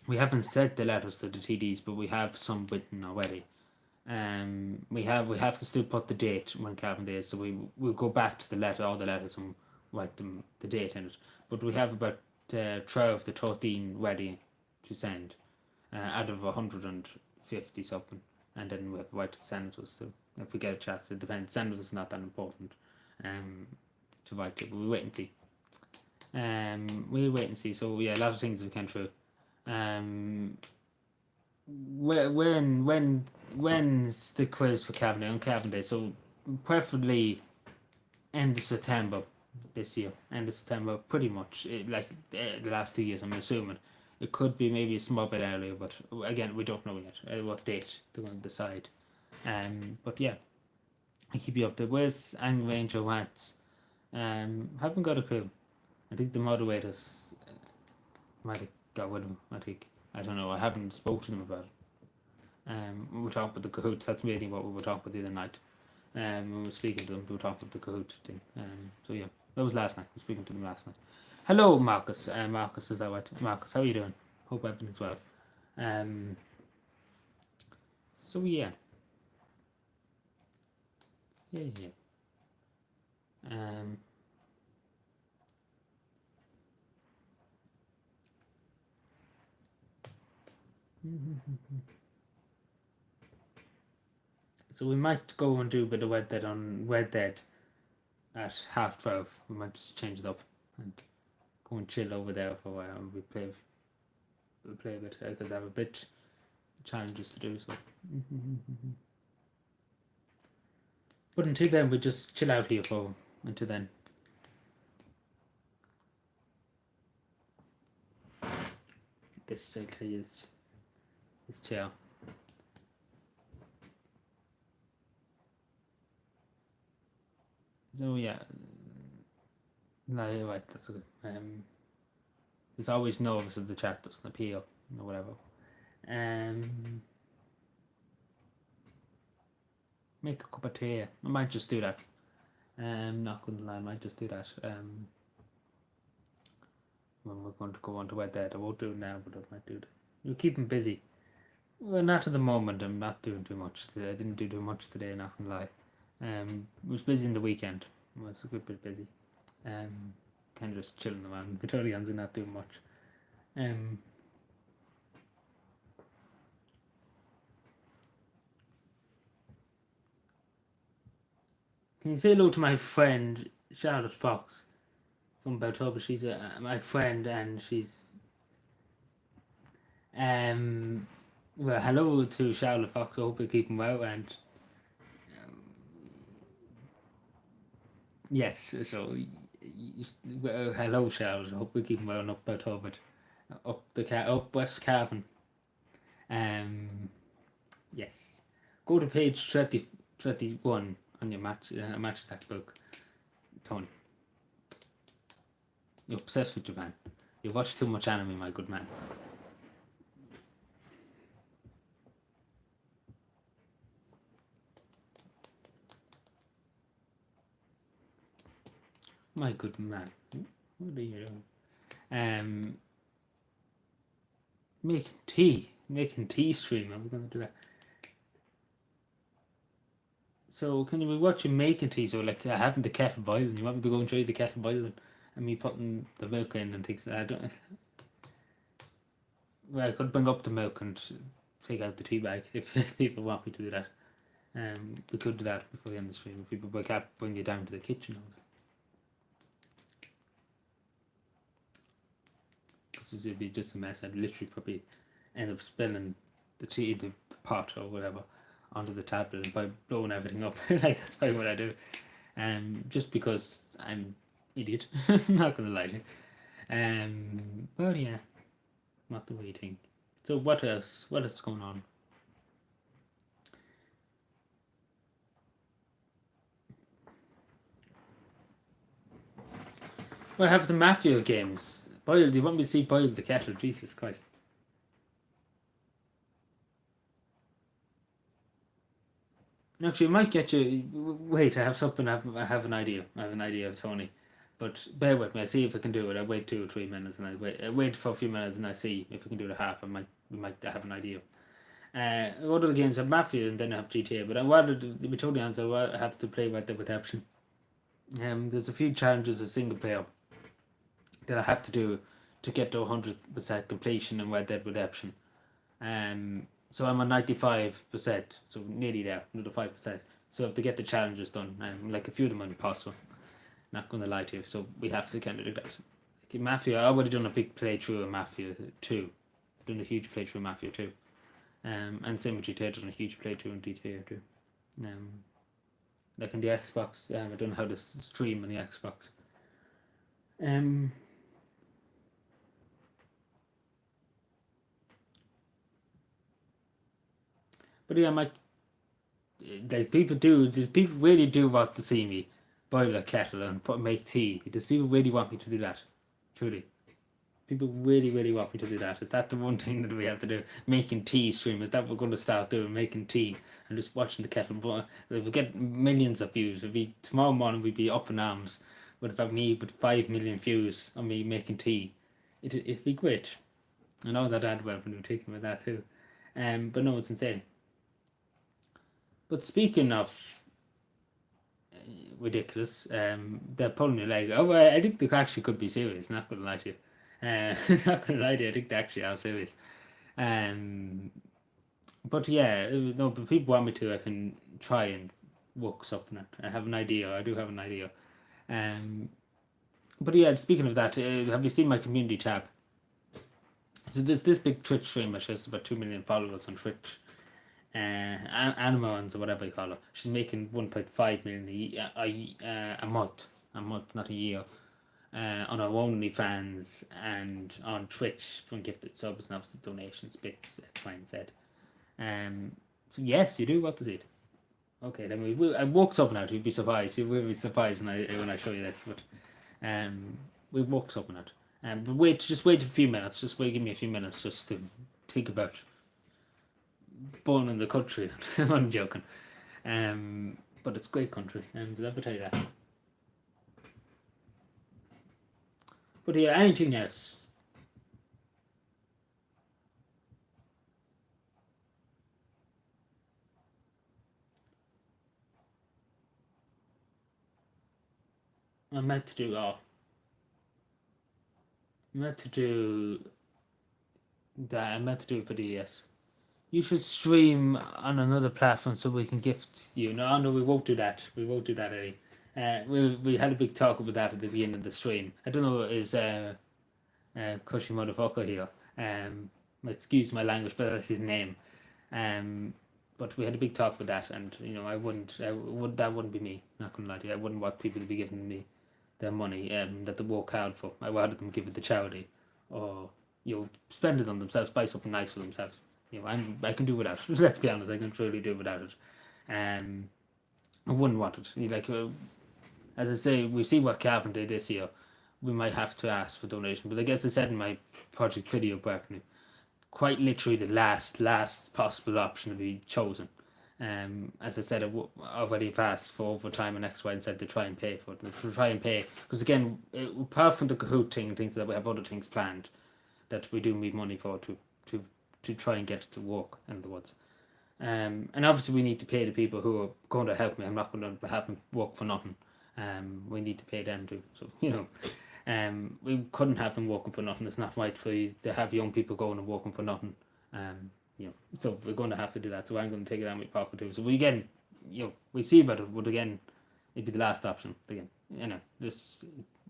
We haven't sent the letters to the TDs, but we have some written already. We have to still put the date when Calvin Day is, so we'll go back to all the letters, and write the date in it. But we have about 12 to 13 ready to send, out of 150 something, and then we have to write to the senators. So if we get a chance, it depends. Senators is not that important, to write to, but we wait and see. We'll wait and see. So yeah, a lot of things we can through. When's the quiz for Cavendish on Cavendish? So preferably end of September this year. End of September, pretty much. The last 2 years, I'm assuming. It could be maybe a small bit earlier, but again, we don't know yet what date they're going to decide. But yeah, I keep you up there. Where's Angry Ranger Wants? Haven't got a clue. I think the moderators might have got with him. I don't know. I haven't spoken to them about it. We were talking about the cahoots. That's mainly what we were talking about the other night. We were speaking to them. We were talking about the cahoot thing. So yeah, that was last night. We were speaking to them last night. Hello, Marcus. Marcus, is that right? Marcus, how are you doing? Hope everything's well. So yeah. Yeah. So we might go and do a bit of Red Dead on Red Dead at 12:30. We might just change it up and go and chill over there for a while, and we'll play a bit, because I have a bit challenges to do. So, but until then, we just chill out here for until then. This is chair. So yeah, no, you're right. That's good. There's always nervous if the chat doesn't appear or whatever. Make a cup of tea. I might just do that. Not gonna lie, I might just do that. When we're going to go on to Red Dead, I won't do it now, but I might do it. You're keeping busy. Well, not at the moment. I'm not doing too much. I didn't do too much today. Not gonna lie. Was busy in the weekend. Was a good bit busy. Kind of just chilling around. Victorians and not doing much. Can you say hello to my friend Charlotte Fox from Beltoba? She's my friend, and she's well, hello to Charlotte Fox. I hope you're keeping well, and yes, so hello Charlotte. I hope you're keeping well up Beltoba, up West Cavan. Yes, go to page 31 on your match attack book, Tony. You're obsessed with Japan. You watch too much anime, my good man. My good man. What are you doing? Making tea stream. I'm gonna do that. So can you be watching making tea? So like having the kettle boiling. You want me to go and show you the kettle boiling, and me putting the milk in and things. I don't. Well, I could bring up the milk and take out the tea bag if people want me to do that. We could do that before the end of the stream. If people wake up, bring you down to the kitchen. This would be just a mess. I'd literally probably end up spilling the pot or whatever onto the tablet and by blowing everything up. Like that's probably what I do. Just because I'm idiot. I'm not gonna lie to you. But yeah, what do we think? So what else? What is going on? Well, I have the Mafia games. Boil, do you want me to see Boil the Kettle? Jesus Christ. Actually, it might get you. Wait, I have something. I have an idea. I have an idea of Tony. But bear with me. I see if I can do it. I wait 2 or 3 minutes, and I wait for a few minutes, and I see if I can do the half. We might have an idea. What other games have Mafia, and then I have GTA. But I wanted to be totally honest. I have to play Red Dead Redemption. There's a few challenges as single player that I have to do to get to 100% completion in Red Dead Redemption. So I'm on 95%, so nearly there, another 5%. So I have to get the challenges done. Like a few of them are impossible. Not gonna lie to you. So we have to kind of do that. Like Mafia, I would have done a big playthrough of Mafia 2. Done a huge playthrough of Mafia 2. And same with GTA, done a huge playthrough in GTA 2. Like in the Xbox, I don't know how to stream on the Xbox. But yeah, like people really do want to see me boil a kettle and make tea. Does people really want me to do that? Truly. People really, really want me to do that. Is that the one thing that we have to do? Making tea stream. Is that what we're going to start doing? Making tea and just watching the kettle boil. We'll get millions of views. Tomorrow morning we'd be up in arms with 5 million views on me making tea. It'd be great. I know that ad revenue taken with that too. But no, it's insane. But speaking of ridiculous, they're pulling your leg. Oh, I think they actually could be serious. Not gonna lie to you. Not gonna lie to you. I think they actually are serious. But yeah, no. But people want me to. I can try and work something out. I have an idea. I do have an idea. But yeah, speaking of that, have you seen my community tab? So there's this big Twitch streamer. She has about 2 million followers on Twitch. Animals or whatever you call her. She's making 1.5 million a month, not a year, on her OnlyFans and on Twitch from gifted subs and obviously donations, bits, X, Y, and Z. So yes, you do what to see it. Okay, then I woke up now. You'd be surprised. You will be surprised when I show you this, but we woke up now. But just wait a few minutes. Give me a few minutes just to think about born in the country. I'm joking. But it's a great country, and let me tell you that. But yeah, anything else? I meant to do that. I meant to do it for the DS. You should stream on another platform so we can gift you. No, we won't do that. We won't do that, Eddie. We had a big talk about that at the beginning of the stream. I don't know, is Cushy Motherfucker here. Excuse my language, but that's his name. But we had a big talk about that, and that wouldn't be me. Not gonna lie to you, I wouldn't want people to be giving me their money that they work hard for. I rather them give it to charity, or spend it on themselves, buy something nice for themselves. I can do without it. Let's be honest, I can truly do without it. I wouldn't want it. As I say, we see what Calvin did this year. We might have to ask for donation, but I guess I said in my project video revenue, quite literally the last possible option to be chosen. As I said, already have asked for overtime and X, Y, and Z to try and pay for it. Because again, apart from the Kahoot thing and things like that, we have other things planned that we do need money for to try and get it to work, in other words. And obviously we need to pay the people who are going to help me. I'm not going to have them work for nothing. We need to pay them too. So, we couldn't have them working for nothing. It's not right for you to have young people going and working for nothing. So we're going to have to do that. So I'm going to take it out of my pocket too. So we see about it, but again, it'd be the last option. Again, just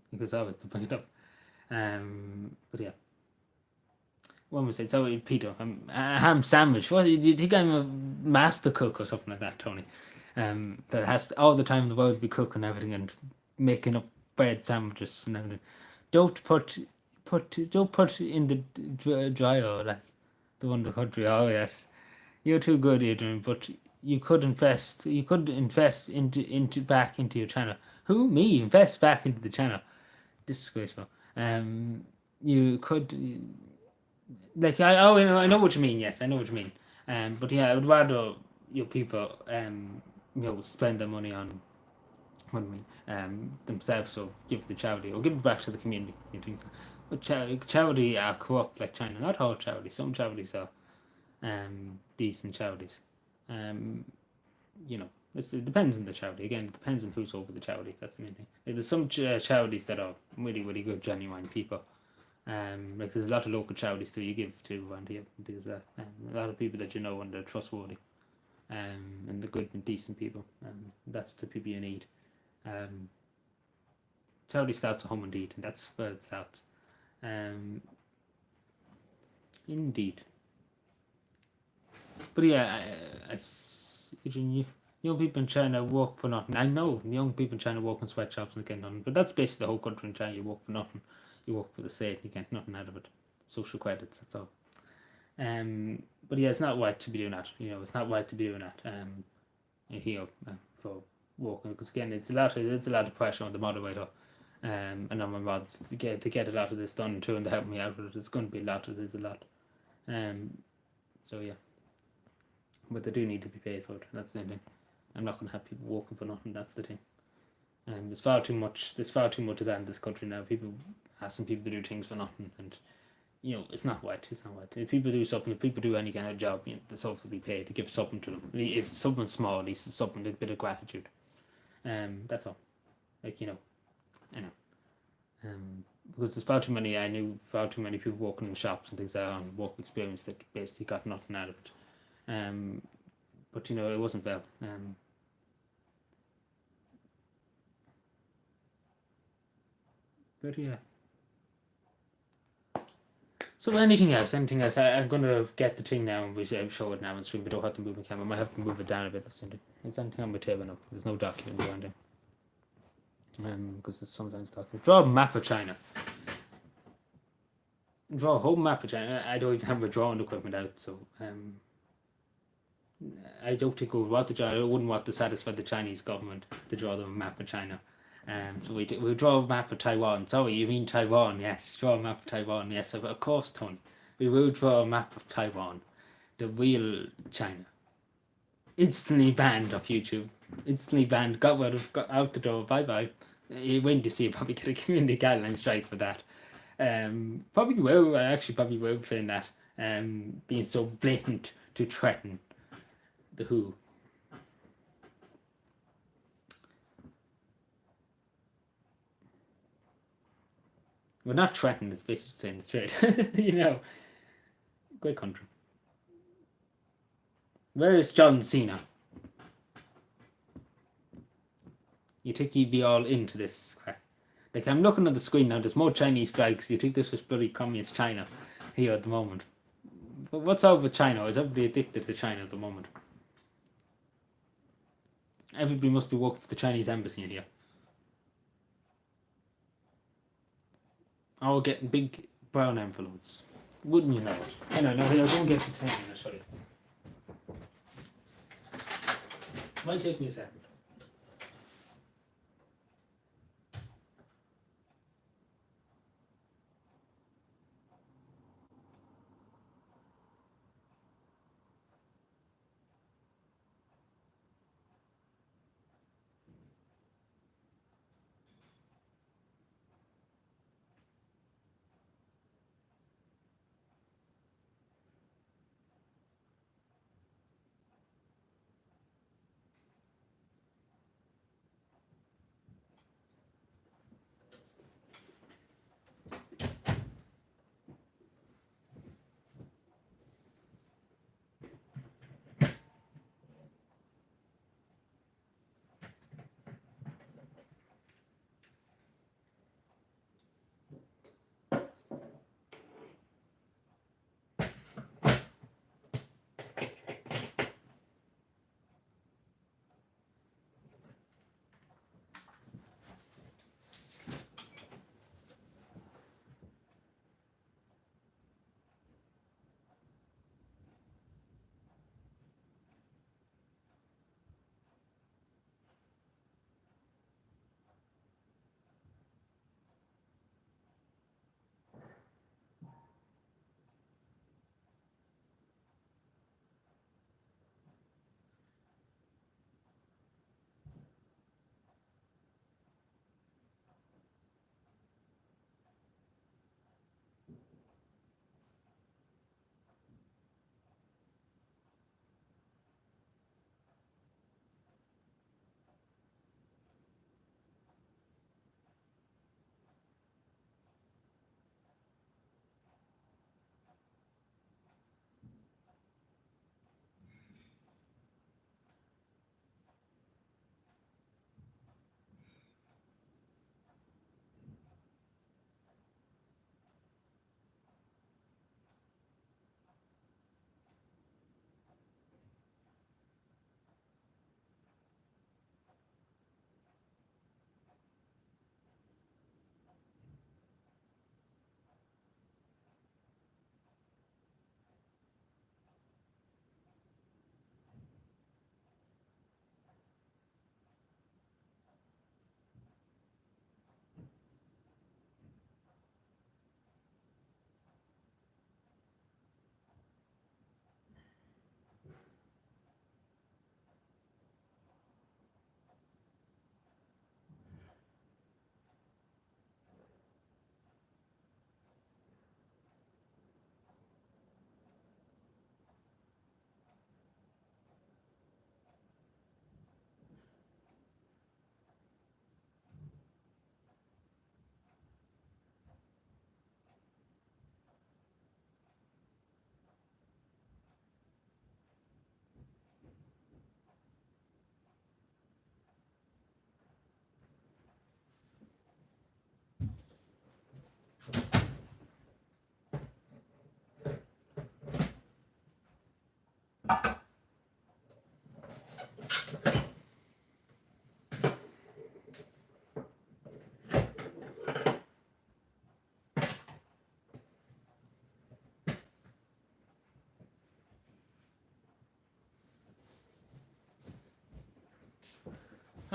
because I was to bring it up. But yeah. One would say, so Peter, a ham sandwich. What do you think I'm a master cook or something like that, Tony? That has all the time in the world to be cooking everything and making up bread sandwiches and everything. Don't don't put in the dryer like the one in the country. Oh yes, you're too good, Adrian. But you could invest. You could invest into back into your channel. Who me invest back into the channel? Disgraceful. You could like I know what you mean. Yes, I know what you mean. But yeah, I would rather your people spend their money on what do I mean themselves or give the charity or give it back to the community and things. But charity are corrupt like China. Not all charities. Some charities are decent charities. You know, it depends on the charity. Again, it depends on who's over the charity. That's the main thing. Like, there's some charities that are really, really good, genuine people. Like there's a lot of local charities too you give to around here. There's a lot of people that you know and they're trustworthy. And they're good and decent people. That's the people you need. Charity starts at home indeed, and that's where it starts. Indeed. But yeah, young people in China work for nothing. I know young people in China work in sweatshops and get nothing, but that's basically the whole country in China. You work for nothing. You work for the state. You get nothing out of it. Social credits. That's all. But yeah, it's not right to be doing that. You know, it's not right to be doing that. Here for working because again, it's a lot of pressure on the moderator. And on my mods to get a lot of this done too, and to help me out with it. It's going to be a lot. There's a lot. So yeah. But they do need to be paid for it. That's the thing. I'm not going to have people working for nothing. That's the thing. There's far too much of that in this country now. People asking people to do things for nothing, and you know it's not right. It's not right. If people do something, if people do any kind of job, they're supposed to be paid to give something to them. If it's something small, at least it's something, a bit of gratitude. That's all. Like I know. Because there's far too many. I knew far too many people working in shops and things like that on work experience that basically got nothing out of it. But it wasn't fair. But yeah. So anything else? I'm gonna get the thing now and show it now and stream. I don't have to move my camera. I might have to move it down a bit. That's something. There's anything on my table now. There's no document around there. Because it's sometimes document. Draw a map of China. Draw a whole map of China. I don't even have my drawing equipment out, so I don't think we wouldn't want to satisfy the Chinese government to draw them a map of China. So we'll draw a map of Taiwan. Sorry, you mean Taiwan? Yes, draw a map of Taiwan. Yes, of course, Tony. We will draw a map of Taiwan. The real China. Instantly banned off YouTube. Instantly banned. Got out the door. Bye bye. You win to see. Probably get a community guideline strike for that. Probably will. I actually probably will find that. Being so blatant to threaten the WHO. We're not threatened, it's basically saying straight. Great country. Where is John Cena? You think he'd be all into this crack? Like, I'm looking at the screen now, there's more Chinese flags. You think this was bloody communist China here at the moment? But what's up with China? Is everybody addicted to China at the moment? Everybody must be working for the Chinese embassy in here. All getting big brown envelopes. Wouldn't you know it? I know, no, I'll go and get the thing and I'll show you. Might take me a second.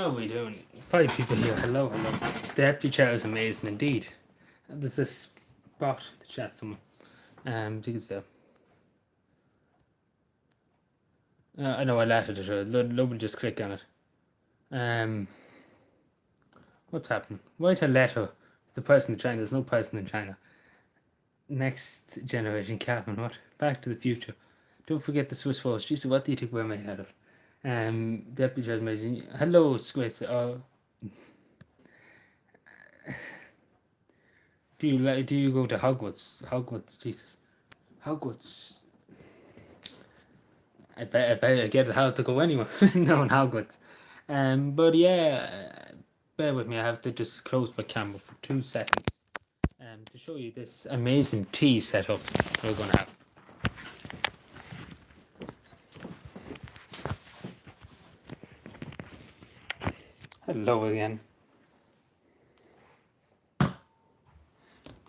How are we doing? 5 people here. Hello, hello. The empty chair is amazing indeed. There's this spot to chat someone. You can see. I know I lettered it. Nobody just click on it. What's happening? Write a letter to the person in China. There's no person in China. Next generation Calvin, what? Back to the future. Don't forget the Swiss Falls. Jesus, what do you think we're made out of? Deputy Judge Amazing. Hello, Squid. Do you go to Hogwarts? Hogwarts, Jesus. Hogwarts. I bet I get how to go anywhere. No, in Hogwarts. But yeah, bear with me. I have to just close my camera for 2 seconds. To show you this amazing tea setup we're gonna have. Hello again.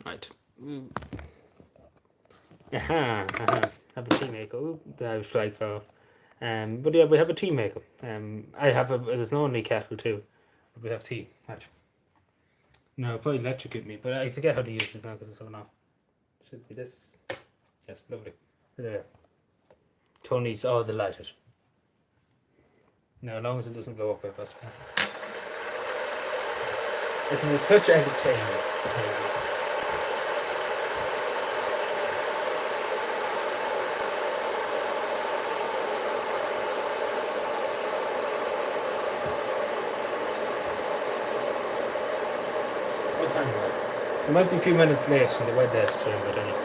Right. Have a tea maker. Ooh, the Irish flag fell off. But yeah, we have a tea maker. There's no only kettle too. But we have tea. Right. No, it'll probably electrocute me, but I forget how to use this now because it's on off. Should be this. Yes, lovely. There. Tony's all delighted. Now, as long as it doesn't blow up with us. Isn't it such entertainment? What time is it? It might be a few minutes late in the weather stream, but anyway.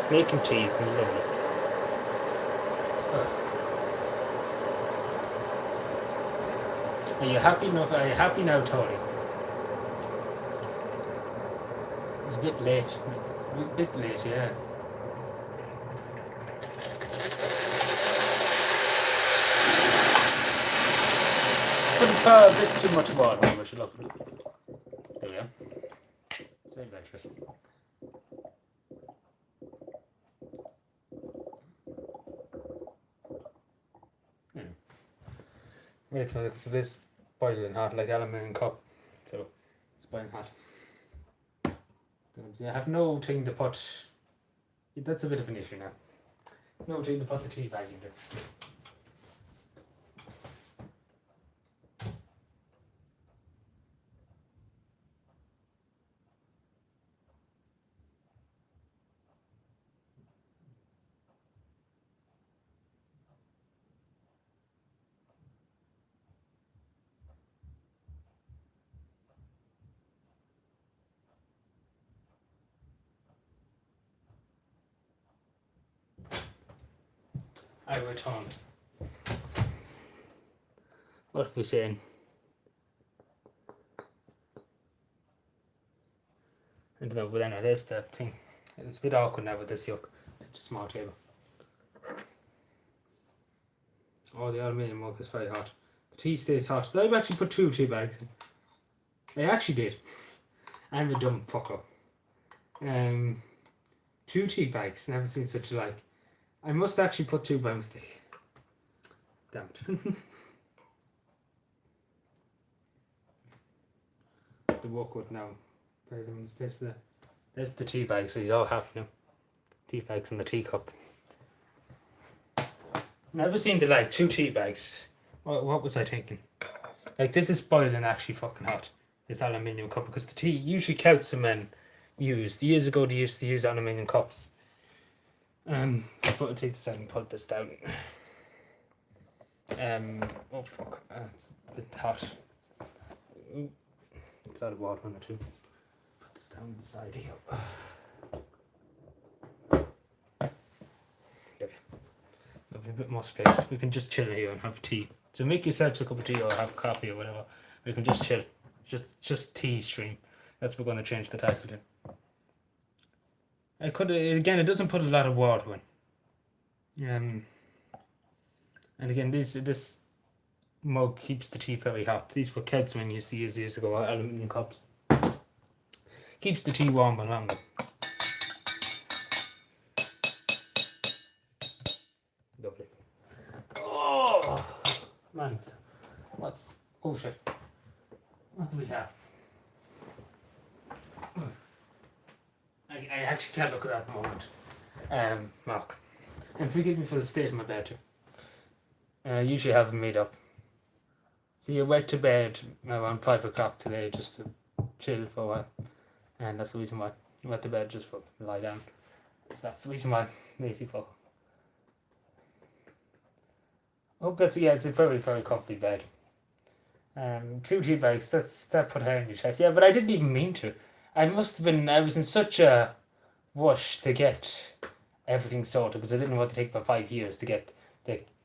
Making tea is lovely. Are you happy enough? Are you happy now, Tony? It's a bit late. It's a bit late, yeah. Put a bit too much water on, we should look. There we go. Save electricity. Wait for this boiling hot, like aluminium cup. So it's boiling hot. I have no thing to put. That's a bit of an issue now. No thing to put the tea bag into. I return. What are we saying? I don't know, but anyway, there's the thing. It's a bit awkward now with this yoke. Such a small table. Oh, the aluminium mug is very hot. The tea stays hot. I've actually put 2 tea bags in. I actually did. I'm a dumb fucker. 2 tea bags. Never seen such a like. I must actually put 2 by mistake. Damn it. The workwood now. Very limited space for that. There's the tea bag, so he's all happy now. Tea bags and the teacup. Never seen the like 2 tea bags. What was I thinking? Like this is boiling actually fucking hot. This aluminium cup because the tea usually Celts and men used. Years ago they used to use aluminium cups. But take this out and put this down. Oh fuck, it's a bit hot. Ooh, a lot of water on it too. Put this down beside here. There. Lovely, a bit more space. We can just chill here and have tea. So make yourselves a cup of tea or have coffee or whatever. We can just chill. Just tea stream. That's what we're going to change the title to. I could again. It doesn't put a lot of water in. And again, this mug keeps the tea very hot. These were Celts when you see years ago, aluminium cups. Keeps the tea warm and longer. Lovely. Oh man, Oh shit. What do we have? I actually can't look at that at the moment. Mark. And forgive me for the state of my bed. I usually have them made up. So you went to bed around 5 o'clock today just to chill for a while. And that's the reason why. I went to bed just for lie down. So that's the reason why. Lazy fuck. I hope that's, yeah, it's a very, very comfy bed. 2 tea bags, that put hair in your chest. Yeah, but I didn't even mean to. I was in such a rush to get everything sorted because I didn't want to take about 5 years to get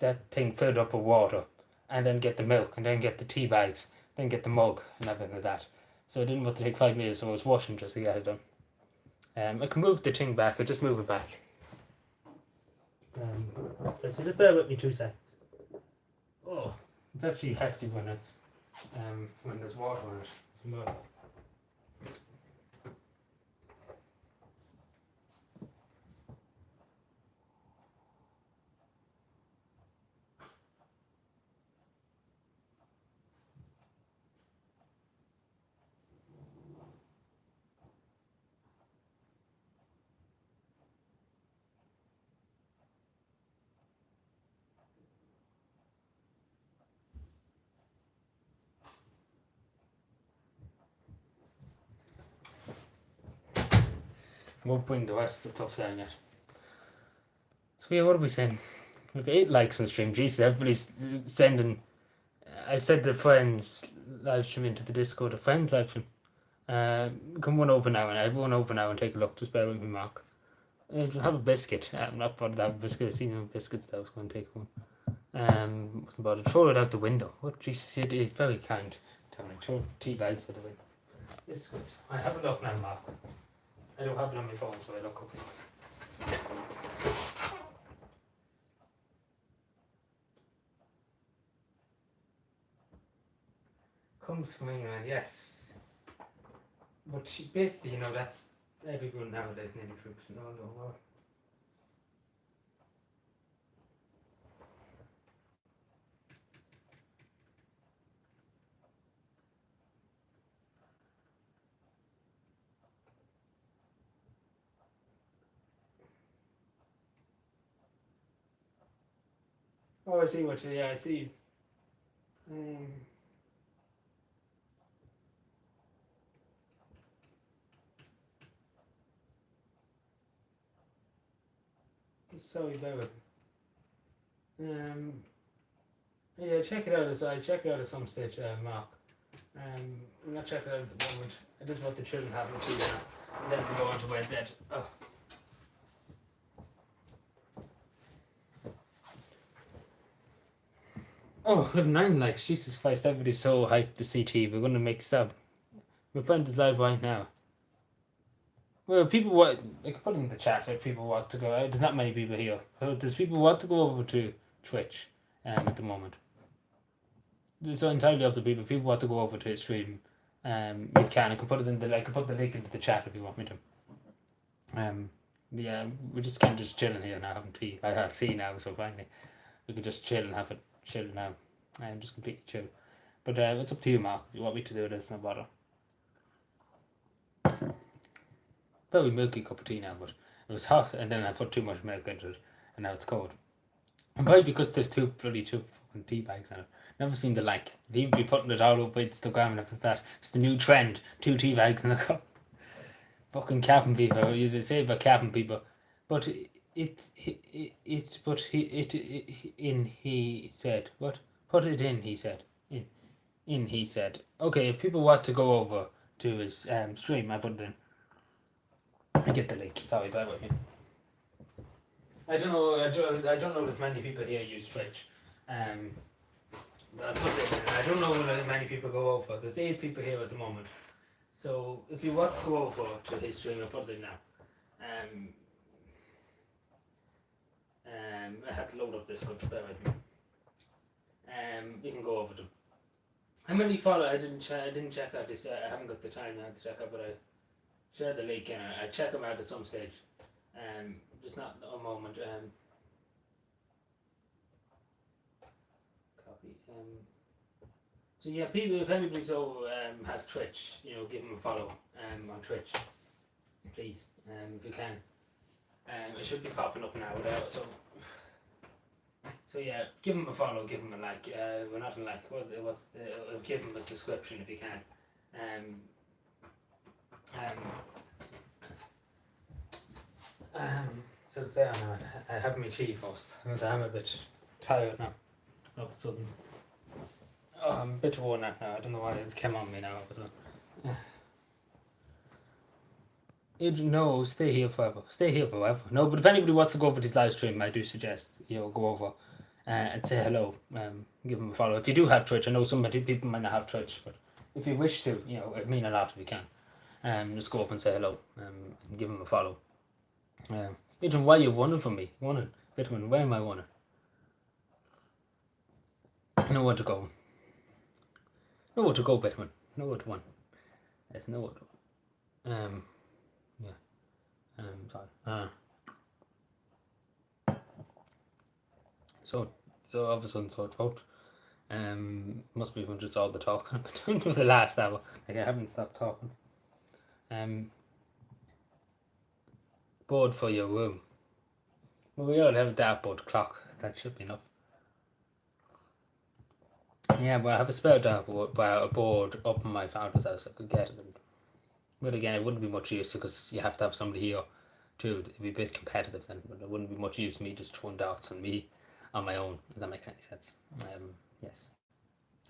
that thing filled up with water and then get the milk and then get the tea bags, then get the mug and everything like that. So I didn't want to take 5 years, so I was washing just to get it done. I can move the thing back, I'll just move it back. So just bear with me 2 seconds. Oh, it's actually hefty when there's water in it. It's mud. I won't bring the rest of the stuff down yet. So yeah, what are we saying? We've got 8 likes on the stream. Jesus, everybody's sending. I said the friends live stream into the Discord. The friends live stream. Come on over now, and everyone over now and take a look. Just bear with me, Mark. Just have a biscuit. I'm not bothered to have a biscuit. I seen no biscuits that I was going to take one. Wasn't bothered. Throw it out the window. What? Jesus, it's very kind. Tony, throw tea bags out the window. Biscuits. I have a look now, Mark. I don't have it on my phone, so I look over it. Comes from England, yes. But basically, that's everyone nowadays nearly troops. No. Oh, I see what you. Yeah, I see. Sorry about it. Yeah, check it out. I check it out at some stage, Mark. I'm not checking it out at the moment. I just want the children having a tea now, and then we go on to bed. Oh, we have 9 likes. Jesus Christ, everybody's so hyped to see tea. We're going to make stuff. My friend is live right now. Well, people want, I can put it in the chat if people want to go. There's not many people here. There's people who want to go over to Twitch at the moment. It's entirely up to people. If people want to go over to his stream, you can. I can put the link into the chat if you want me to. Yeah, we're just kind of just chilling here now, having tea. I have tea now, so finally we can just chill and have it chill now, and just completely chill. But it's up to you, Mark. If you want me to do this, no bother. Very milky cup of tea now, but it was hot, and then I put too much milk into it, and now it's cold. And probably because there's two fucking tea bags in it. Never seen the like. People be putting it all over Instagram and everything like that. It's the new trend. 2 tea bags in a cup. Fucking capping people. They say about capping people, but he said what? Put it in. He said in. He said okay. If people want to go over to his stream, I put it in. I get the link. Sorry, bear with me. I don't know. I don't know if many people here use Twitch. I don't know whether many people go over. There's 8 people here at the moment. So if you want to go over to his stream, I'll put it in now. I had to load up this one. Bear with me. You can go over to. How many follow? I didn't check out this. I haven't got the time now to check out, but I share the link and I check them out at some stage. Just not a moment. Copy. So yeah, people, if anybody has Twitch, give them a follow on Twitch, please, if you can. It should be popping up now. So yeah, give them a follow, give them a like. We're not in like give them a subscription if you can. So it's there now. I have my tea first because I'm a bit tired now. All of a sudden, I'm a bit worn out now. I don't know why it's come on me now. But, no, stay here forever. Stay here forever. No, but if anybody wants to go over this live stream, I do suggest go over and say hello. Give them a follow. If you do have Twitch, I know some people might not have Twitch, but if you wish to, it mean a lot if you can. Just go over and say hello. And give them a follow. Adrian, why are you running from me? Running, Vitamin. Where am I running? Nowhere to go. Nowhere to go, Vitamin. Nowhere to run. There's nowhere to go. Yeah. Sorry. So all of a sudden sore throat. Must be from just all the talking I've been doing for the last hour. Like I haven't stopped talking. Board for your room. Well, we all have a dartboard clock. That should be enough. Yeah, well, I have a spare board up in my father's house. I could get it. But again, it wouldn't be much use because you have to have somebody here too. It'd be a bit competitive then. But it wouldn't be much use me just throwing darts on me on my own. If that makes any sense. Yes.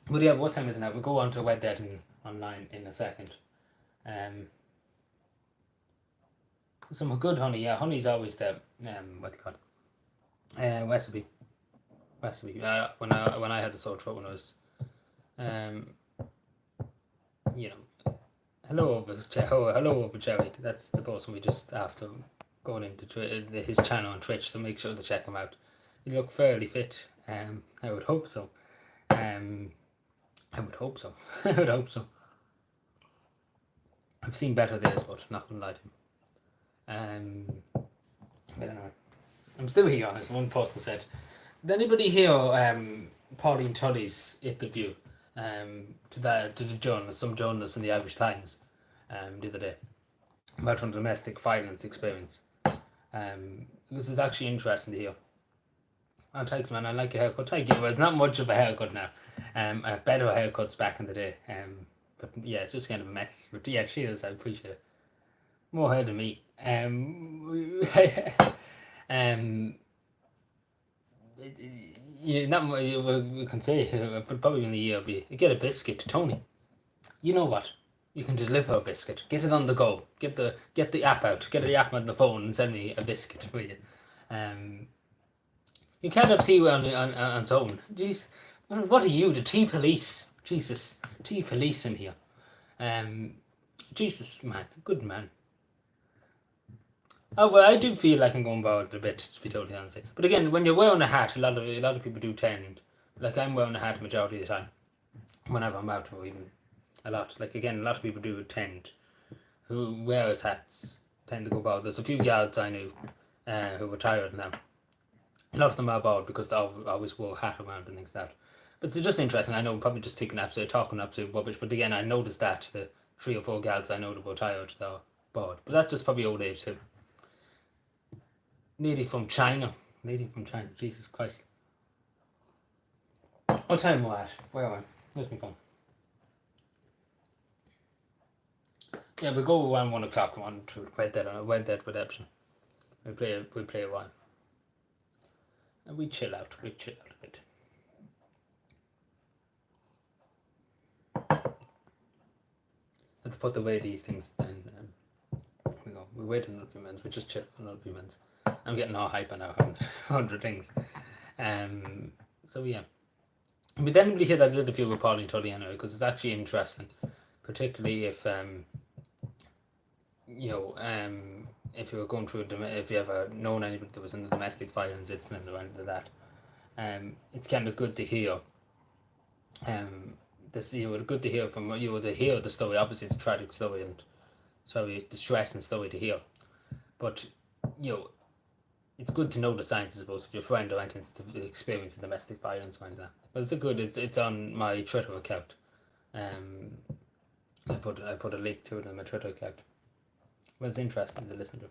But yeah, what time is it now? We'll go on to Red Dead online in a second. Some good honey. Yeah, honey's always the what do you call it? Recipe. When I had the sore throat when I was hello over Jerry. That's the person we just after going into his channel on Twitch, so make sure to check him out. You look fairly fit. I would hope so. I would hope so. I would hope so. I've seen better days, but not gonna lie to him. But anyway, I'm still here. As one person said, did anybody hear Pauline Tully's interview to the journalist, some journalist in the Irish Times the other day about her domestic violence experience? This is actually interesting to hear. Oh, thanks, man. I like your haircut. Thank you. Well, it's not much of a haircut now. I have better haircuts back in the day. But yeah, it's just kind of a mess. But yeah, cheers. I appreciate it. More hair than me. Not we can say, but probably in the year be get a biscuit to Tony. You know what? You can deliver a biscuit. Get it on the go. Get the app out. Get the app on the phone and send me a biscuit, will you? You can't have tea on its own. Jeez, what are you, the tea police? Jesus, tea police in here. Jesus, man, good man. Oh well, I do feel like I'm going bald a bit, to be totally honest. But again, when you're wearing a hat, a lot of people do tend, like I'm wearing a hat majority of the time, whenever I'm out, or even a lot. Like again, a lot of people do tend, who wears hats, tend to go bald. There's a few guards I knew, who retired now. A lot of them are bald because they always wore a hat around and things like that. But it's just interesting. I know I'm probably just talking absolute rubbish. But again, I noticed that the 3 or 4 guards I know that were retired, they're bald. But that's just probably old age too. Lady from China. Jesus Christ. What time am I at? Where am I? Where's my phone? Yeah, we go around 1 o'clock on to Red Dead Redemption. We play a while. And we chill out a bit. Let's put away these things then. We wait another few minutes. We just chill for another few minutes. I'm getting all hype on now, 100 things. So yeah. But then we hear that little few with Pauline Tully anyway, because it's actually interesting, particularly if if you were going through if you ever known anybody that was in the domestic violence incident or anything like that, it's kind of good to hear. Good to hear from you to hear the story. Obviously, it's a tragic story and it's a very distressing story to hear, but it's good to know the signs, I suppose, if your friend or anything is experiencing domestic violence or anything like that. But it's on my Twitter account. I put a link to it in my Twitter account. Well, it's interesting to listen to.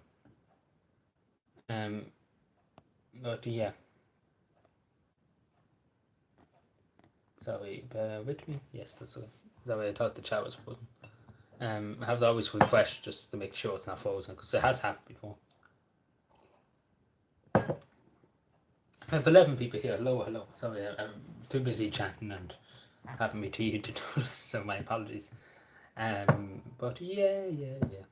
But yeah. Sorry, bear with me. Yes, that's that way I thought the chat was frozen. I have to always refresh just to make sure it's not frozen because it has happened before. I have 11 people here. Hello. Sorry, I'm too busy chatting and having me tea to do this, so my apologies. But yeah. Yeah.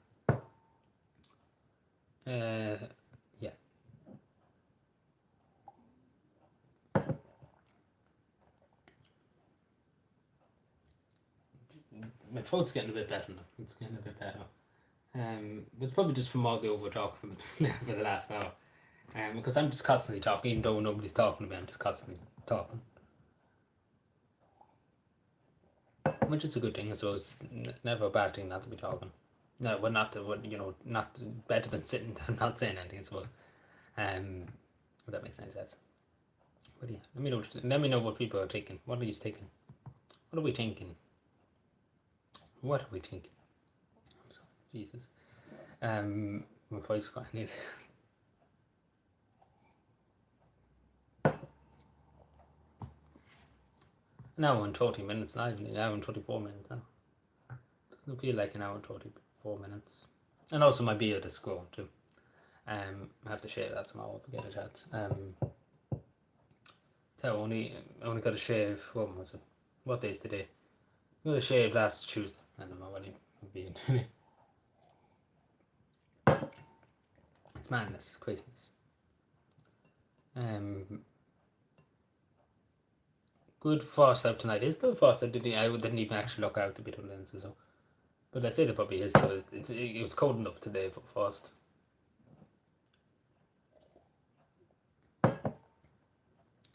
My throat's getting a bit better now. It's getting a bit better. But it's probably just from all the over talking for the last hour. Because I'm just constantly talking, even though nobody's talking to me, I'm just constantly talking. Which is a good thing, I suppose. Never a bad thing not to be talking. No, well, not better than sitting there not saying anything, I suppose. If that makes any sense. But yeah, let me know what people are thinking. What are you thinking? What are we thinking? What are we thinking? I'm sorry, Jesus. My voice got nearly. An hour and 40 minutes, not even an hour and 24 minutes now. Doesn't feel like an hour and 24 minutes. And also my beard is growing too. I have to shave that tomorrow if I get a chance. So I only got a shave, what was it? What day is today? I got a shave last Tuesday. I don't know what I'm being. It's madness, it's craziness. Good frost out tonight. Is there frost? I didn't even actually look out to be totally honest. So, but I say there probably is. So it was cold enough today for frost.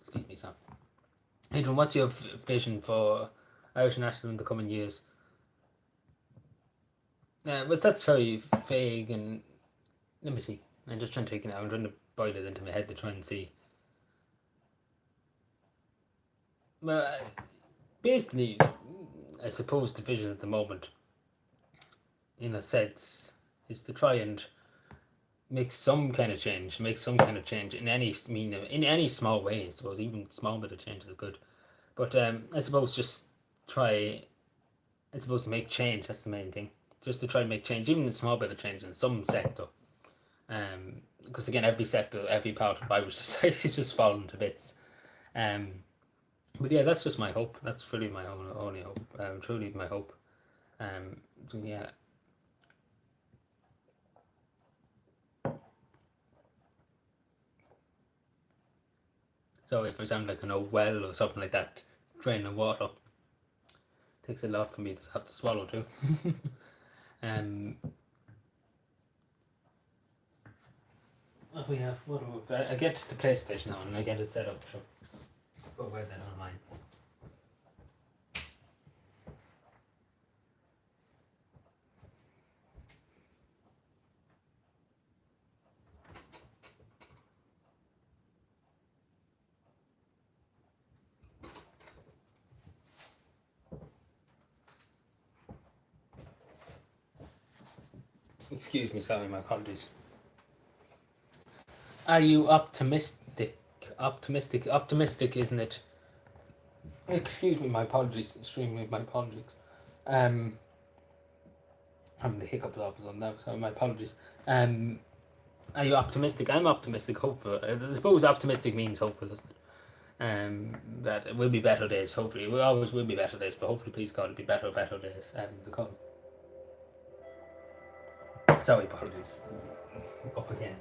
Excuse me, Sam. Adrian, what's your vision for Irish nationalism in the coming years? But that's very vague, and let me see. I'm just trying to take it out. I'm trying to boil it into my head to try and see. Well, basically, I suppose the vision at the moment, in a sense, is to try and make some kind of change in any small way. I suppose even small bit of change is good, but I suppose just try. I suppose to make change. That's the main thing. Just to try and make change, even a small bit of change in some sector. Because again, every sector, every part of Irish society is just falling to bits. But yeah, that's just my hope. That's really my only hope. Truly my hope. So yeah. So if I sound like an old well or something like that, draining water, takes a lot for me to have to swallow too. What we have? I get the PlayStation now and I get it set up. So go away then online. Excuse me, sorry, my apologies. Are you optimistic? Optimistic, isn't it? Excuse me, my apologies. Extremely, my apologies. I'm the hiccup on now, so my apologies. Are you optimistic? I'm optimistic, hopeful. I suppose optimistic means hopeful, doesn't it? That it will be better days, hopefully. We always will be better days, but hopefully, please God, it'll be better days to come. Sorry, apologies. Up again.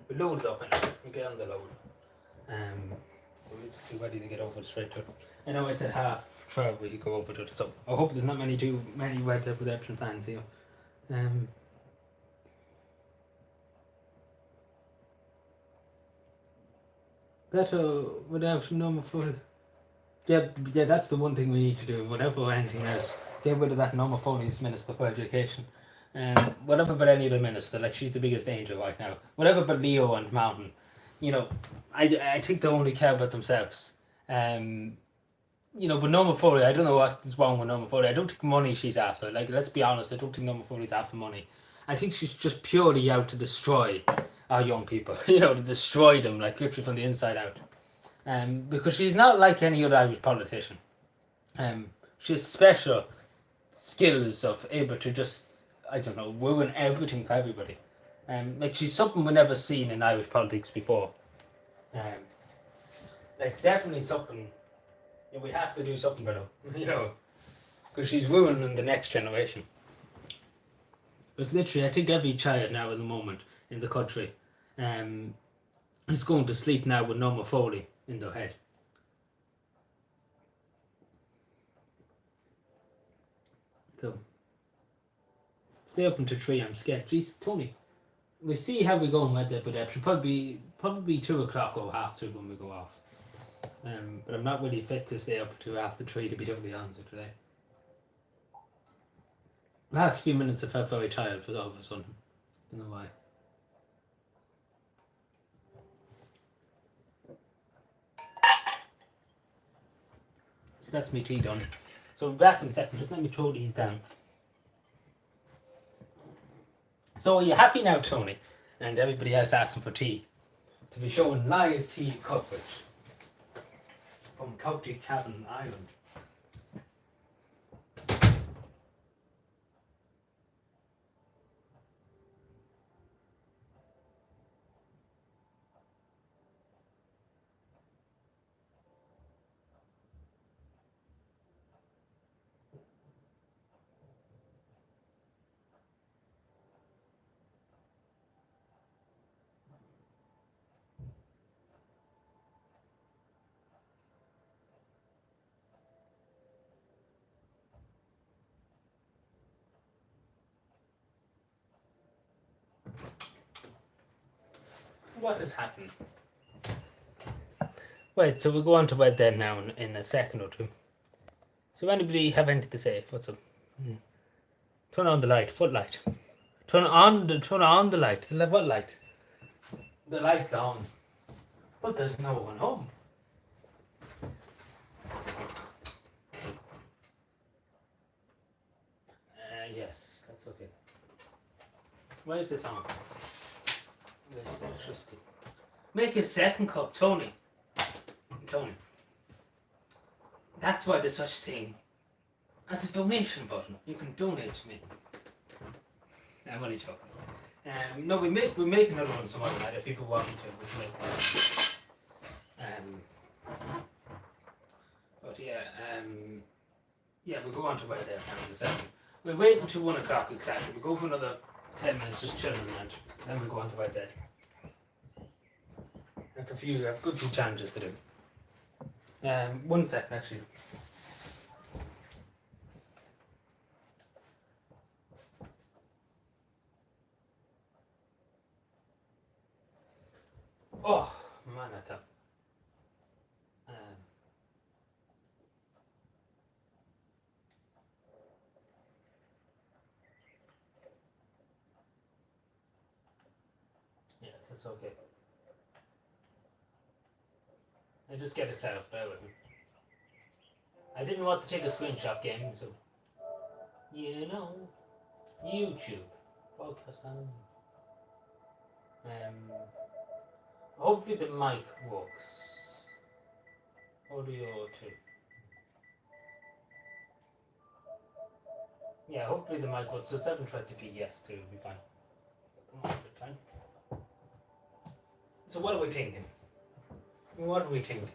We loaded up and we get on the load. So we'll just be ready to get over straight to it. I know I said half 12 we go over to it, so I hope there's not many Red Dead Redemption fans here. Better without number full. Yeah, that's the one thing we need to do. Whatever anything else, get rid of that Norma Foley's Minister for Education. Whatever but any other minister, like she's the biggest danger right now. Whatever but Leo and Mountain, you know, I think they only care about themselves. You know, but Norma Foley, I don't know what's wrong with Norma Foley. I don't think money she's after. Like, let's be honest, I don't think Norma Foley's after money. I think she's just purely out to destroy our young people. You know, to destroy them, like literally from the inside out. Because she's not like any other Irish politician. She has special skills of able to just, I don't know, ruin everything for everybody. Like she's something we've never seen in Irish politics before. Like definitely something. Yeah, we have to do something better, you know, because she's ruining the next generation. Because literally, I think every child now at the moment in the country, is going to sleep now with Norma Foley in their head. So, stay up until 3. I'm scared. Jesus, Tony, we see how we go in Red Dead Redemption. Probably 2 o'clock or half 2 when we go off. But I'm not really fit to stay up to after 3, to be totally honest with today. Last few minutes I felt very tired for all of a sudden. Don't know why. So that's me tea done. So we're back in a second. Just let me throw these down. So are you happy now, Tony? And everybody else asking for tea. To be showing live tea coverage from County Cavan, Ireland. What has happened? Right, so we'll go on to Red Dead now in a second or two. So anybody have anything to say? What's up? Turn on the light. What light? Turn on the light. What light? The light's on. But there's no one home. Yes, that's okay. Why is this on? Where's the electricity? Make a second cup, Tony. Tony. That's why there's such thing as a donation button. You can donate to me. I'm only joking. No, we make another one some other night if people want me to. We'll make one. But yeah, we'll go on to where they're now in a second. We'll wait until 1 o'clock exactly. We'll go for another 10 minutes just chilling and then we'll go on to Red Dead. I have a good few challenges to do. 1 second actually. Oh man, I thought. Yeah, that's okay. I just get it set up, bear with me. I didn't want to take a screenshot game, so you know, YouTube focus on. Hopefully the mic works. Audio 2. Yeah, hopefully the mic works. So 720p, yes, too, will be fine. Come on, good time. So what are we thinking? What do we think?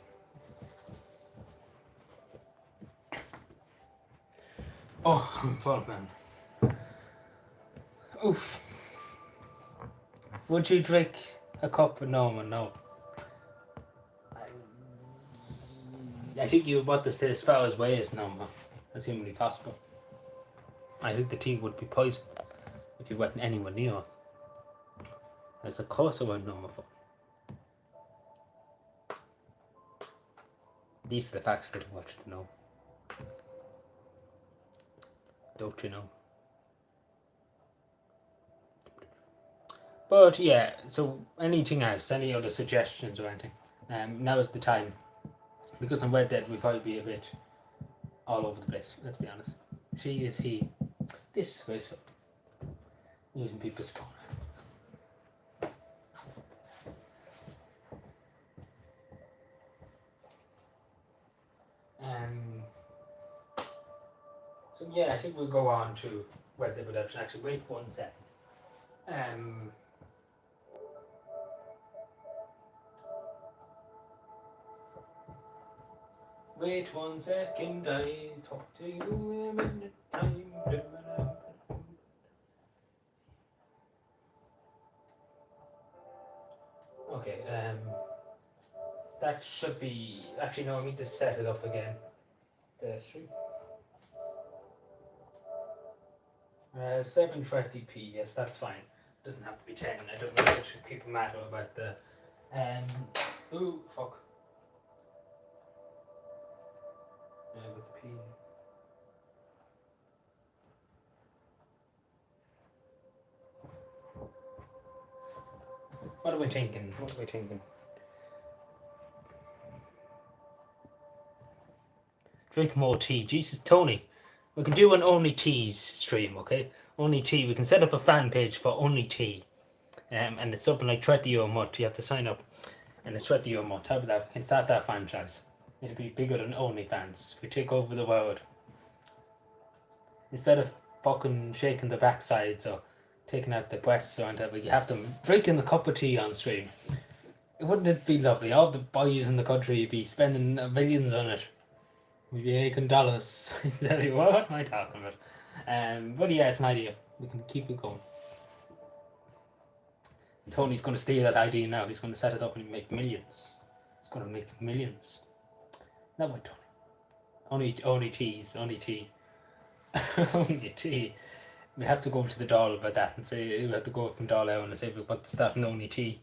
Oh, I'm full, man. Oof. Would you drink a cup of Norman? No. I think you want this to as far away as Norman as humanly possible. I think the tea would be poisoned if you went anywhere near. There's a course around Norman. These are the facts that I want you to know. Don't you know? But yeah, so anything else? Any other suggestions or anything? Now is the time. Because I'm Red Dead, we'll probably be a bit all over the place, let's be honest. She is he. This is great. Using people's phone. So yeah, I think we'll go on to Red Dead Redemption. Actually, wait 1 second. Wait 1 second, I talk to you a minute time. Okay, that should be, actually no, I need to set it up again. The stream. 720p, yes, that's fine. Doesn't have to be 10. I don't know which people matter about the ooh, fuck. With the P. What are we thinking? Drink more tea. Jesus, Tony. We can do an only teas stream, okay? Only tea. We can set up a fan page for only tea. And it's something like €30 a month. You have to sign up. And it's €30 a month. How about that? We can start that franchise. It'll be bigger than OnlyFans. We take over the world. Instead of fucking shaking the backsides or taking out the breasts or whatever, you have them drinking a cup of tea on stream. Wouldn't it be lovely? All the boys in the country would be spending millions on it. We'd be making dollars. What am I talking about? But yeah, it's an idea. We can keep it going. Tony's going to steal that idea now. He's going to set it up and make millions. He's going to make millions. That way, Tony. Only tea. Only tea. We have to go to the Dáil about that and say we have to go up in Dáil and say we want to start an only tea.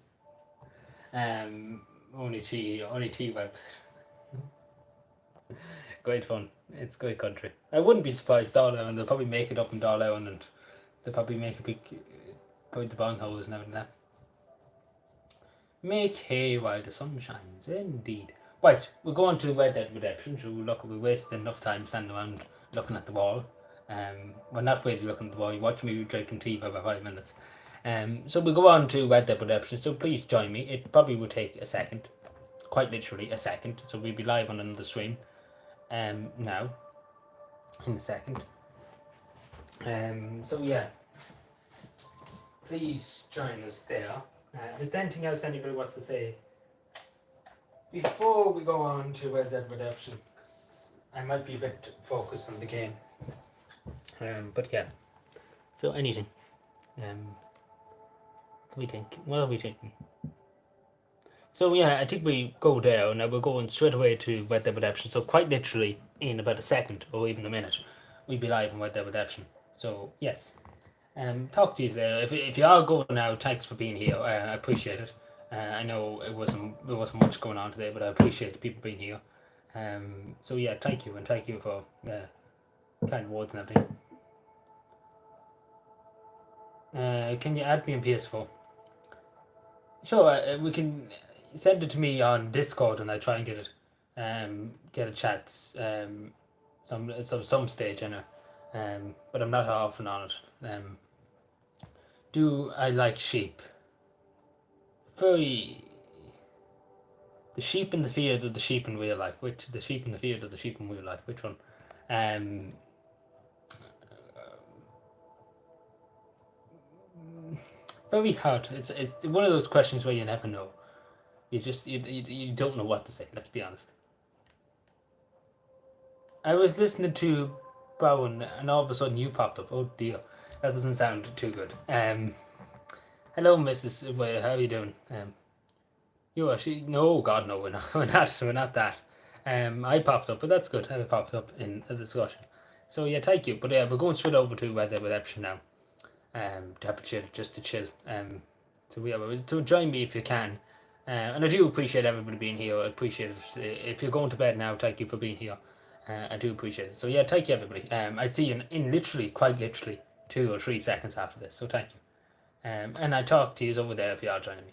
Only tea website. Great fun. It's great country. I wouldn't be surprised Dáil and they'll probably make it up in Dáil and they'll probably make a big put the bond holes and everything like that. Make hay while the sun shines, indeed. Right, we'll go on to Red Dead Redemption. So look, we wasted enough time standing around looking at the wall. We're not really looking at the wall. You watch me drinking tea for about 5 minutes. So we'll go on to Red Dead Redemption. So please join me. It probably will take a second, quite literally a second. So we'll be live on another stream. Now, in a second. So yeah, please join us there. Is there anything else anybody wants to say before we go on to Red Dead Redemption? I might be a bit focused on the game. But yeah. So anything. What are we thinking? So yeah, I think we go there. Now we're going straight away to Red Dead Redemption. So quite literally in about a second or even a minute, we'll be live on Red Dead Redemption. So yes. Talk to you later. If you are going now, thanks for being here. I appreciate it. I know there wasn't much going on today, but I appreciate people being here. So yeah, thank you, and thank you for kind words and everything. Can you add me on PS4? Sure, we can send it to me on Discord, and I try and get it. Get a chat. Some stage, I know. But I'm not often on it. Do I like sheep? The sheep in the field or the sheep in real life? Which the sheep in the field or the sheep in real life? Which one? Very hard. It's one of those questions where you never know. You don't know what to say. Let's be honest. I was listening to Bowen and all of a sudden you popped up. Oh dear. That doesn't sound too good. Hello, Mrs. Well, how are you doing? You actually? No, God, no, we're not. We're not that. I popped up, but that's good. I popped up in a discussion. So yeah, thank you. But yeah, we're going straight over to Red Dead Redemption now. To have a chill, just to chill. So join me if you can. And I do appreciate everybody being here. I appreciate it. If you're going to bed now, thank you for being here. I do appreciate it. So yeah, thank you everybody. I see you in literally, quite literally, 2 or 3 seconds after this. So thank you. And I talk to you over there if you are joining me.